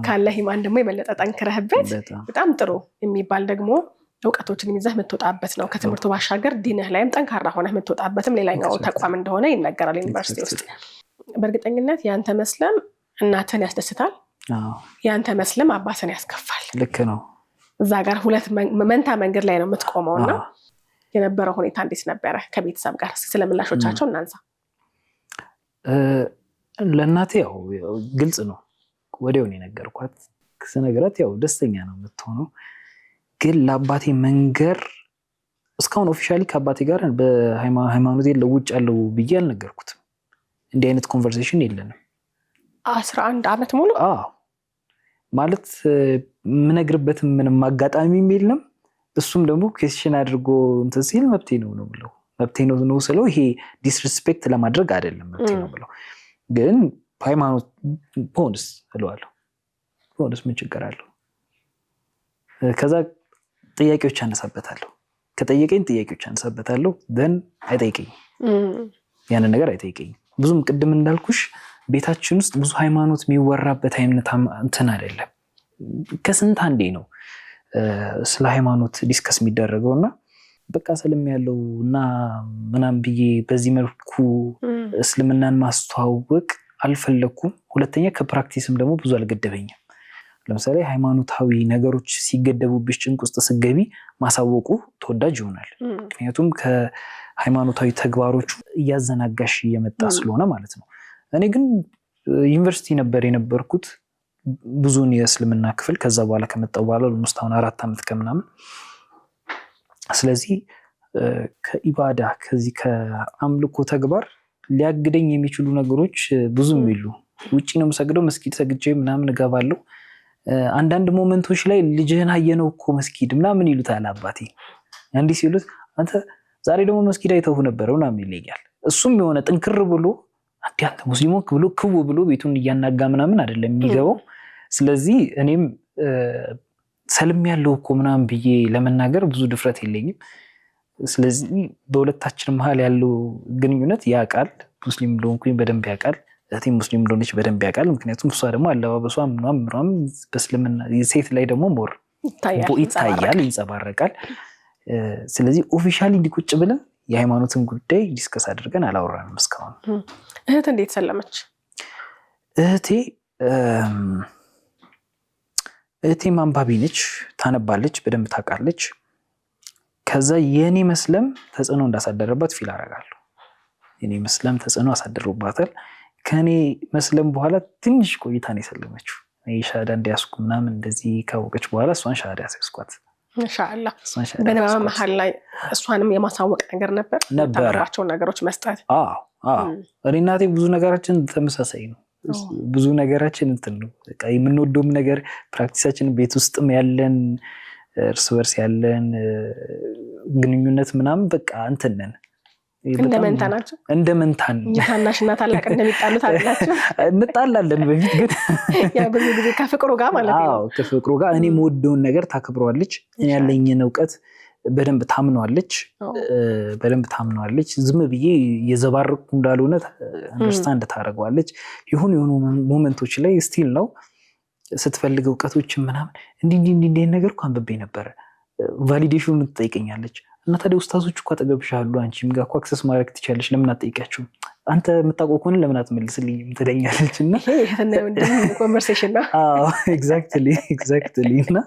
ካለህ ኢማን ደግሞ የበለጠ ጠንክረህበት በጣም ጥሩ የሚባል ደግሞ እውቀቶችን ይዘህ የምትወጣበት ነው ከትምህርቱ ባሻገር ዲንህ ላይም ጠንካራ ሆነህ የምትወጣበትም ሌላኛው ተቋም እንደሆነ ይነገራል ዩኒቨርሲቲ ውስጥ በእርግጠኝነት ያንተ መስለም እናትን ያስደስታል ያንተ መስለም አባትን ያስከፋል ልክ ነው እዛ ጋር ሁለት መንታ መንገድ ላይ ነው የምትቆመውና የነበረው ሁኔታ እንዴት ነበረ ከቤተሰብ ጋር ስለምላሾቻቸው እናንሳ ለእናቴ ያው ግልጽ ነው ወዲያው ነው የነገርኳት ስነግራት ያው ደስተኛ ነው የምትሆነው ግን ለአባቴ መንገር እስካሁን ኦፊሻሊ ከአባቴ ጋር በሃይማኖቴ ለውጭ ያለው ብዬ አልነገርኩትም እንዲህ አይነት ኮንቨርሴሽን የለንም 11 ዓመት ሙሉ ማለት ምነግርበት ምንም አጋጣሚ የለም እሱም ደግሞ ኩዌስችን አድርጎ እንትን ሲል መብቴ ነው ብለው መብቴ ነው ስለው ይሄ ዲስሪስፔክት ለማድረግ አይደለም መብቴ ነው ብለው ግን ሃይማኖት ቦንስ እለዋለሁ ቦንስ ምን ችግር አለው ከዛ ጥያቄዎች አነሳበታለሁ ከጠየቀኝ ጥያቄዎች አነሳበታለሁ then አይጠይቀኝ ያንን ነገር አይጠይቀኝ ብዙም ቅድም እንዳልኩሽ ቤታችን ውስጥ ብዙ ሃይማኖት የሚወራበት አይነት እንትን አይደለም ከስንት አንዴ ነው ስለ ሃይማኖት ዲስከስ የሚደረገውና በቃ ሰለም ያለውና ምናምን ብዬ በዚህ መልኩ እስልምናን ማስተዋወቅ አልፈለኩም ሁለተኛ ከፕራክቲስም ደግሞ ብዙ አልገደበኝም ለምሳሌ ሃይማኖታዊ ነገሮች ሲገደቡብሽ ጭንቅ ውስጥ ስገቢ ማሳወቁ ተወዳጅ ይሆናል ምክንያቱም ከሃይማኖታዊ ተግባሮቹ እያዘናጋሽ እየመጣ ስለሆነ ማለት ነው እኔ ግን ዩኒቨርሲቲ ነበር የነበርኩት ብዙን የእስልምና ክፍል ከዛ በኋላ ከመጣው በኋላ ለሙስታውን 4 ዓመት ከምናምን ስለዚህ ከኢባዳ ከዚህ ከአምልኮ ተግባር ሊያግደኝ የሚችሉ ነገሮች ብዙ የሚሉ ውጪ ነው መስገደው መስጊድ ሰግጄ ምናምን እገባለሁ አንዳንድ ሞመንቶች ላይ ልጅህን አየነው እኮ መስጊድ ምናምን ይሉታል አባቴ አንዲ ሲሉት አንተ ዛሬ ደግሞ መስጊድ አይተው ነበርና ምን ይለኛል እሱም የሆነ ጥንክር ብሎ አንተ ሙስሊሞች ብሎ ክው ብሎ ቤቱን እያናጋ ምናምን አይደለም የሚገባው ስለዚህ እኔም ሰልም ያለው እኮ ምናምን ብዬ ለመናገር ብዙ ድፍረት የለኝም ስለዚህ በሁለታችን መሃል ያለው ግንኙነት ያቃል ሙስሊም እንደሆንኩኝ በደንብ ያቃል እህቴ ሙስሊም እንደሆነች በደንብ ያቃል ምክንያቱም እሷ ደግሞ አለባበሷ ምናምን በእስልምና ሴት ላይ ደግሞ ሞር ይታያል ይንጸባረቃል ስለዚህ ኦፊሻሊ እንዲቁጭ ብለን የሃይማኖትን ጉዳይ ዲስከስ አድርገን አላወራንም እስካሁን እህት እንዴት ሰለመች እህቴ ማንባቢ ነች ታነባለች በደንብ ታውቃለች ከዛ የኔ መስለም ተጽዕኖ እንዳሳደረባት ፊል አደርጋለሁ የኔ መስለም ተጽዕኖ አሳደረባታል ከኔ መስለም በኋላ ትንሽ ቆይታ ነው የሰለመችው ሻሃዳ እንዲያስኩ ምናምን እንደዚህ ካወቀች በኋላ እሷን ሻሃዳ ያስኳት ኢንሻአላህ በነባ መሐል ላይ እሷንም የማሳወቅ ነገር ነበራቸው ነገሮች መስጠት እኔ እናቴ ብዙ ነገራችን ተመሳሳይ ነው ብዙ ነገራችን እንትን ነው በቃ የምንወደውም ነገር ፕራክቲሳችን ቤት ውስጥም ያለን እርስ በርስ ያለን ግንኙነት ምናምን በቃ እንትን ነን እንደመንታ ናቸው እንደመንታን ታናሽና ታላቅ እንደሚጣሉት አላችሁ እንጣላለን በፊት ግን ያ ብዙ ጊዜ ከፍቅሩ ጋር ማለት ነው ከፍቅሩ ጋር እኔ የምወደውን ነገር ታከብረዋለች እኔ ያለኝን ዕውቀት በደንብ ታምነዋለች ዝም ብዬ የዘባረኩ እንዳልሆነ አንደርስታንድ ታደርገዋለች የሆኑ ሞመንቶች ላይ ስቲል ነው ስትፈልግ ዕውቀቶችን ምናምን እንዲህ ነገር እኮ አንብቤ ነበር ቫሊዴሽኑን ትጠይቀኛለች እና ታዲያ ኡስታዞች እኮ አጠገብሻሉ አንቺም ጋር አክሰስ ማድረግ ትችያለሽ ለምን አትጠይቂያቸው አንተ የምታውቀው ከሆነ ለምን አትመልስልኝም ትለኛለችና ኮንቨርሴሽን ነው ኤግዛክትሊ እና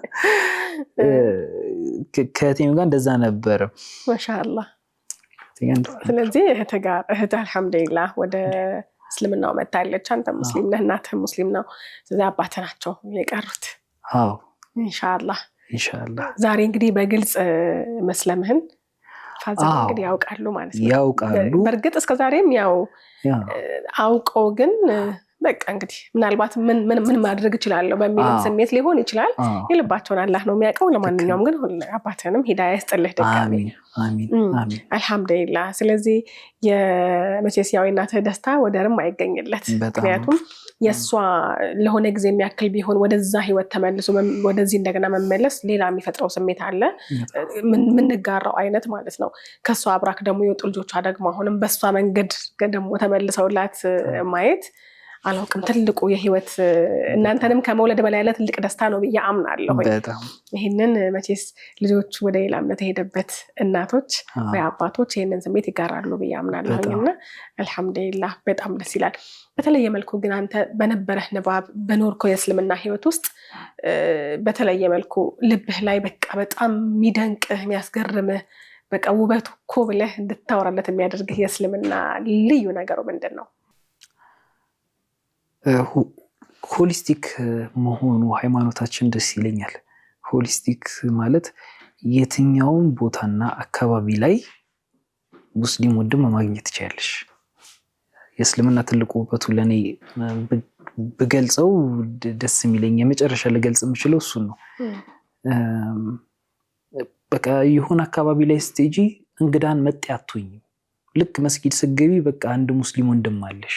ከቴም ጋር እንደዛ ነበር ማሻአላህ ስለዚህ እህት አልহামዱሊላህ ወደ እስልምናው መጣለች አንተ ሙስሊም ነህ እናትህ ሙስሊም ነው ስለዚህ አባትህ ናቸው የቀሩት ኢንሻአላህ ዛሬ እንግዲህ በግልጽ መስለምህን ፋዘር እንግዲህ ያውቃሉ ማለት ነው ያውቃሉ በርግጥ እስከ ዛሬም ያው አውቀው ግን በቃ እንግዲህ ምናልባት ምን ማድረግ ይችላል በሚል ስሜት ሊሆን ይችላል ይልባቸውን አላህ ነው የሚያውቀው ለማንኛውም ግን አባትህንም ሂዳያ ይስጥልህ ደጋሚ አሚን አልহামዱሊላህ ስለዚህ የመቼስ ያው እናትህ ደስታ ወደርም አይገኝለት ምክንያቱም የሷ ለሆነ ጊዜ የሚያክል ቢሆን ወደዛ ህይወት ተመልሶ ወደዚህ እንደገና መመለስ ሌላ የሚፈጥረው ስሜት አለ ምንጋራው አይነት ማለት ነው። ከሷ አብራክ ደግሞ የወጡ ልጆቿ ደግሞ አሁንም በሷ መንገድ ደግሞ ተመልሰውላት ማየት አላውቅም ትልቁ የህይወት እናንተንም ከመውለድ በላይ ያለ ትልቅ ደስታ ነው ብዬ አምናለሁ። ይህንን መቼስ ልጆች ወደ ሌላ እምነት የሄደበት እናቶች ወይ አባቶች ይህንን ስሜት ይጋራሉ ብዬ አምናለሁና አልሐምዱሊላህ በጣም ደስ ይላል። በተለየ መልኩ ግን አንተ በነበረህ ንባብ በኖርኮ የእስልምና ህይወት ውስጥ በተለየ መልኩ ልብህ ላይ በቃ በጣም የሚደንቅህ የሚያስገርምህ በቃ ውበቱ እኮ ብለህ እንድታወራለት የሚያደርግህ የእስልምና ልዩ ነገሩ ምንድን ነው? ሆሊስቲክ መሆኑ ሃይማኖታችን ደስ ይለኛል። ሆሊስቲክ ማለት የትኛውን ቦታና አካባቢ ላይ ሙስሊም ወንድም ማግኘት ትችላለሽ። የእስልምና ትልቁ ውበቱ ለኔ ብገልጸው ደስ የሚለኝ የመጨረሻ ልገልጽ የምችለው እሱን ነው። በቃ የሆነ አካባቢ ላይ ስትሄጂ እንግዳን መጤ አትሆኝም። ልክ መስጊድ ስትገቢ በቃ አንድ ሙስሊም ወንድም አለሽ።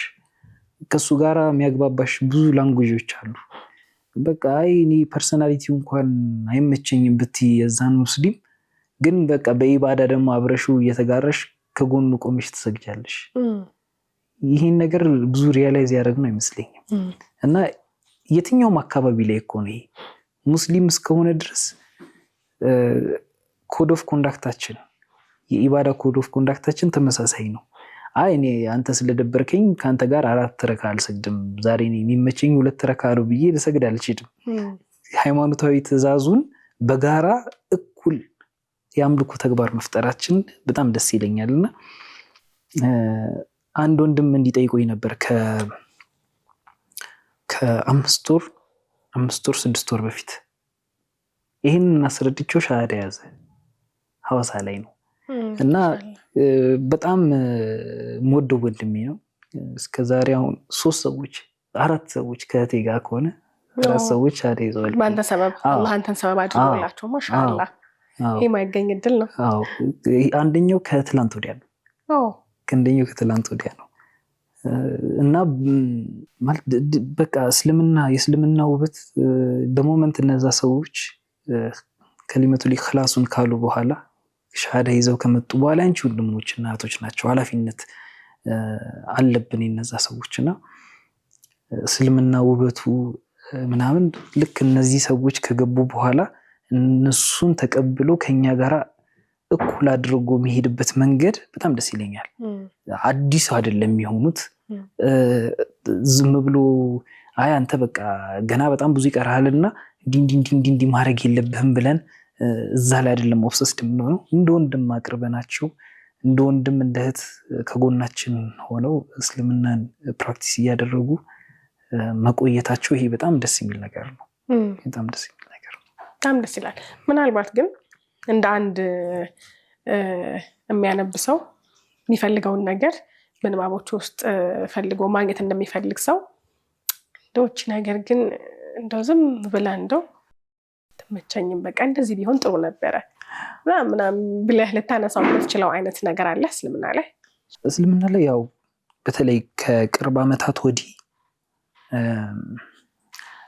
ከሱ ጋር የሚያግባባሽ ብዙ ላንጉጆች አሉ። በቃ እኔ ፐርሰናሊቲው እንኳን አይመቸኝም ብትይ የዛን ሙስሊም ግን በቃ በኢባዳ ደግሞ አብረሹ እየተጋራሽ ከጎኑ ቆመሽ ትሰግጃለሽ። ይህን ነገር ብዙ ሪያላይዝ ያደረግነው አይመስለኝም። እና የትኛውም አካባቢ ላይ እኮ ነው ሙስሊም እስከሆነ ድረስ ኮድ ኦፍ ኮንዳክታችን የኢባዳ ኮድ ኦፍ ኮንዳክታችን ተመሳሳይ ነው። እኔ አንተ ስለደበርከኝ ከአንተ ጋር 4 ረካ አልሰግድም፣ ዛሬ የሚመቸኝ 2 ረካ ነው ብዬ ልሰግድ አልችልም። ሃይማኖታዊ ትእዛዙን በጋራ እኩል የአምልኮ ተግባር መፍጠራችን በጣም ደስ ይለኛልና አንድ ወንድም እንዲጠይቆኝ ነበር ከ5 ወር 6 ወር በፊት ይህንን አስረድቼው ሻሃዳ ያዘ ሐዋሳ ላይ ነው እና በጣም ሞደው ወንድሜ ነው። እስከዛሬ አሁን 4 ሰዎች ከእቴ ጋር ከሆነ 4 ሰዎች ሻሃዳ ይዘዋል። በአንተ ሰበብ አላህ አንተን ሰበብ አድርጎላቸው ማሻአላህ። ይሄ የማይገኝ እድል ነው። አንደኛው ከትላንት ወዲያ ነው። ከአንደኛው ከትላንት ወዲያ ነው እና ማለት በቃ የእስልምና ውበት በሞመንት እነዛ ሰዎች ከሊመቱል ኢኽላሱን ካሉ በኋላ ሻሃዳ ይዘው ከመጡ በኋላ አንቺ ወንድሞች እና እህቶች ናቸው፣ ኃላፊነት አለብን የነዛ ሰዎችና እስልምና ውበቱ ምናምን ልክ እነዚህ ሰዎች ከገቡ በኋላ እነሱን ተቀብሎ ከኛ ጋራ እኩል አድርጎ የሚሄድበት መንገድ በጣም ደስ ይለኛል። አዲስ አይደለም የሚሆኑት ዝም ብሎ አንተ በቃ ገና በጣም ብዙ ይቀርሃልና እንዲህ ማድረግ የለብህም ብለን እዛ ላይ አይደለም ኦብሰስድ የምንሆነው። እንደ ወንድም አቅርበናቸው እንደ ወንድም እንደ እህት ከጎናችን ሆነው እስልምናን ፕራክቲስ እያደረጉ መቆየታቸው ይሄ በጣም ደስ የሚል ነገር ነው። በጣም ደስ የሚል ነገር ነው። በጣም ደስ ይላል። ምናልባት ግን እንደ አንድ የሚያነብ ሰው የሚፈልገውን ነገር በንባቦች ውስጥ ፈልጎ ማግኘት እንደሚፈልግ ሰው እንደውች ነገር ግን እንደው ዝም ብለህ እንደው ተመቸኝም በቃ እንደዚህ ቢሆን ጥሩ ነበረ ምናምን ብለህ ልታነሳው የምትችለው አይነት ነገር አለ እስልምና ላይ? ያው በተለይ ከቅርብ ዓመታት ወዲህ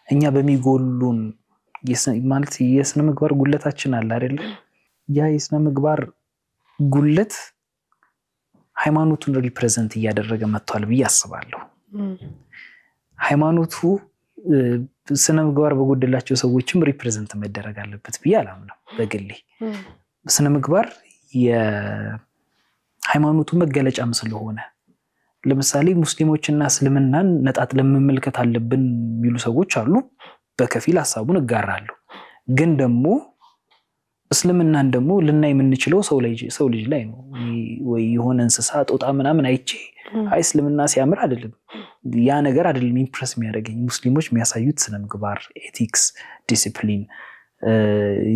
እኛ በሚጎሉን ማለት የስነ ምግባር ጉለታችን አለ አይደል? ያ የስነ ምግባር ጉለት ሃይማኖቱን ሪፕሬዘንት እያደረገ መጥቷል ብዬ አስባለሁ። ሃይማኖቱ ስነ ምግባር በጎደላቸው ሰዎችም ሪፕሬዘንት መደረግ አለበት ብዬ አላምነው። በግሌ ስነ ምግባር የሃይማኖቱ መገለጫም ስለሆነ ለምሳሌ ሙስሊሞችና እስልምናን ነጣጥለን መመልከት አለብን የሚሉ ሰዎች አሉ። በከፊል ሀሳቡን እጋራለሁ። ግን ደግሞ እስልምናን ደግሞ ልናይ የምንችለው ሰው ልጅ ላይ ነው ወይ የሆነ እንስሳ ጦጣ ምናምን አይቼ እስልምና ሲያምር አይደለም፣ ያ ነገር አይደለም ኢምፕረስ የሚያደርገኝ። ሙስሊሞች የሚያሳዩት ስነ ምግባር፣ ኤቲክስ፣ ዲሲፕሊን፣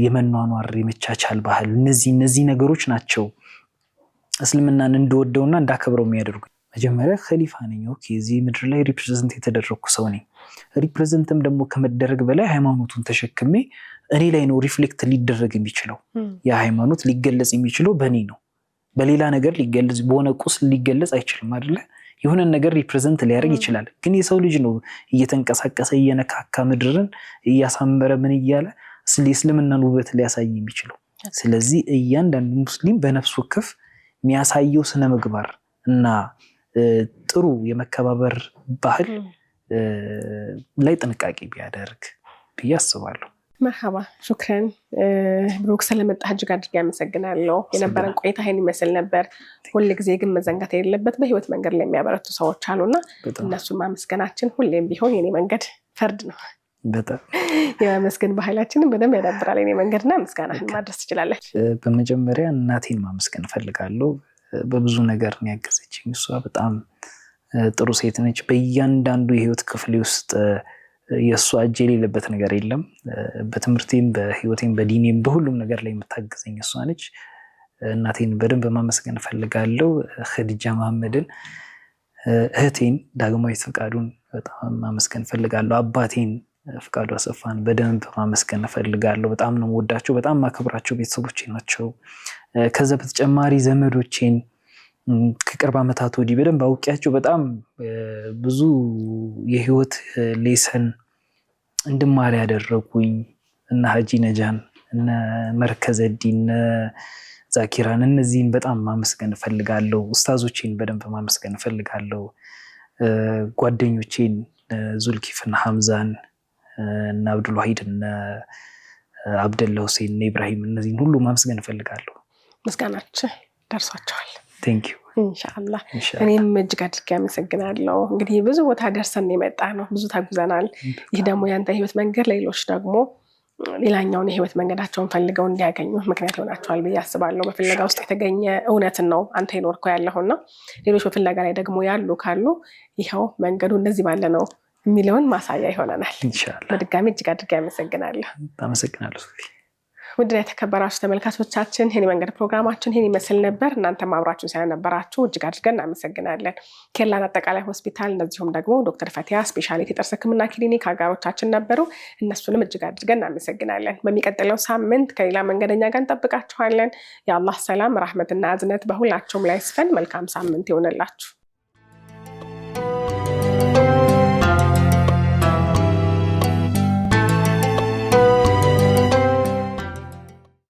የመኗኗር የመቻቻል ባህል፣ እነዚህ ነገሮች ናቸው እስልምናን እንደወደውና እንዳከብረው የሚያደርጉ። መጀመሪያ ኸሊፋ ነኝ። ኦኬ፣ እዚህ ምድር ላይ ሪፕሬዘንት የተደረግኩ ሰው ነኝ። ሪፕሬዘንትም ደግሞ ከመደረግ በላይ ሃይማኖቱን ተሸክሜ እኔ ላይ ነው ሪፍሌክት ሊደረግ የሚችለው። ያ ሃይማኖት ሊገለጽ የሚችለው በእኔ ነው። በሌላ ነገር ሊገለጽ በሆነ ቁስ ሊገለጽ አይችልም አይደለ? የሆነ ነገር ሪፕሬዘንት ሊያደርግ ይችላል። ግን የሰው ልጅ ነው እየተንቀሳቀሰ እየነካካ ምድርን እያሳመረ ምን እያለ እስልምናን ውበት ሊያሳይ የሚችለው። ስለዚህ እያንዳንዱ ሙስሊም በነፍስ ወከፍ የሚያሳየው ስነ ምግባር እና ጥሩ የመከባበር ባህል ላይ ጥንቃቄ ቢያደርግ ብዬ አስባለሁ። መርሐባ ሹክረን ብሩክ፣ ስለመጣህ እጅግ አድርጌ አመሰግናለሁ። የነበረን ቆይታ ይህን ይመስል ነበር። ሁልጊዜ ግን መዘንጋት የሌለበት በህይወት መንገድ ላይ የሚያበረቱ ሰዎች አሉና እነሱን ማመስገናችን ሁሌም ቢሆን የኔ መንገድ ፈርድ ነው። የማመስገን ባህላችንን በደንብ ያዳብራል። የኔ መንገድና ምስጋናህን ማድረስ ትችላለች። በመጀመሪያ እናቴን ማመስገን እፈልጋለሁ። በብዙ ነገር ነው ያገዘችኝ። እሷ በጣም ጥሩ ሴት ነች። በእያንዳንዱ የህይወት ክፍሌ ውስጥ የእሷ እጅ የሌለበት ነገር የለም። በትምህርቴም፣ በህይወቴም፣ በዲኔም በሁሉም ነገር ላይ የምታገዘኝ እሷ ነች። እናቴን በደንብ ማመስገን እፈልጋለሁ። ኸዲጃ መሐመድን፣ እህቴን ዳግማዊት ፍቃዱን በጣም ማመስገን እፈልጋለሁ። አባቴን ፍቃዱ አሰፋን በደንብ ማመስገን እፈልጋለሁ። በጣም ነው የምወዳቸው፣ በጣም ማከብራቸው ቤተሰቦቼ ናቸው። ከዛ በተጨማሪ ዘመዶቼን ከቅርብ ዓመታት ወዲህ በደንብ አውቂያቸው በጣም ብዙ የህይወት ሌሰን እንድማር ያደረጉኝ እነ ሀጂ ነጃን፣ እነ መርከዘዲ፣ እነ ዛኪራን፣ እነዚህን በጣም ማመስገን እፈልጋለሁ። ኡስታዞቼን በደንብ ማመስገን እፈልጋለሁ። ጓደኞቼን ዙልኪፍና ሐምዛን፣ እነ አብዱልዋሂድ፣ እነ አብደላ ሁሴን፣ እነ ኢብራሂም፣ እነዚህን ሁሉ ማመስገን እፈልጋለሁ። ምስጋናችን ደርሷቸዋል። ኢንሻአላህ እኔም እጅግ አድርጌ አመሰግናለሁ። እንግዲህ ብዙ ቦታ ደርሰን የመጣ ነው፣ ብዙ ተጉዘናል። ይህ ደግሞ ያንተ ህይወት መንገድ ሌሎች ደግሞ ሌላኛውን የህይወት መንገዳቸውን ፈልገው እንዲያገኙ ምክንያት ይሆናቸዋል ብዬ አስባለሁ። በፍለጋ ውስጥ የተገኘ እውነትን ነው አንተ የኖርከው ያለውና ሌሎች በፍለጋ ላይ ደግሞ ያሉ ካሉ ይኸው መንገዱ እንደዚህ ባለ ነው የሚለውን ማሳያ ይሆነናል። በድጋሚ እጅግ አድርጌ አመሰግናለሁ። ውድና የተከበራችሁ ተመልካቾቻችን የኔ መንገድ ፕሮግራማችን ይህን ይመስል ነበር። እናንተም አብራችሁን ስለነበራችሁ እጅግ አድርገን እናመሰግናለን። ኬርላን አጠቃላይ ሆስፒታል እንደዚሁም ደግሞ ዶክተር ፈቲያ ስፔሻሊቲ ጥርስ ህክምና ክሊኒክ አጋሮቻችን ነበሩ። እነሱንም እጅግ አድርገን እናመሰግናለን። በሚቀጥለው ሳምንት ከሌላ መንገደኛ ጋር እንጠብቃችኋለን። የአላህ ሰላም፣ ረህመትና እዝነት በሁላችሁም ላይ ይስፈን። መልካም ሳምንት ይሆንላችሁ።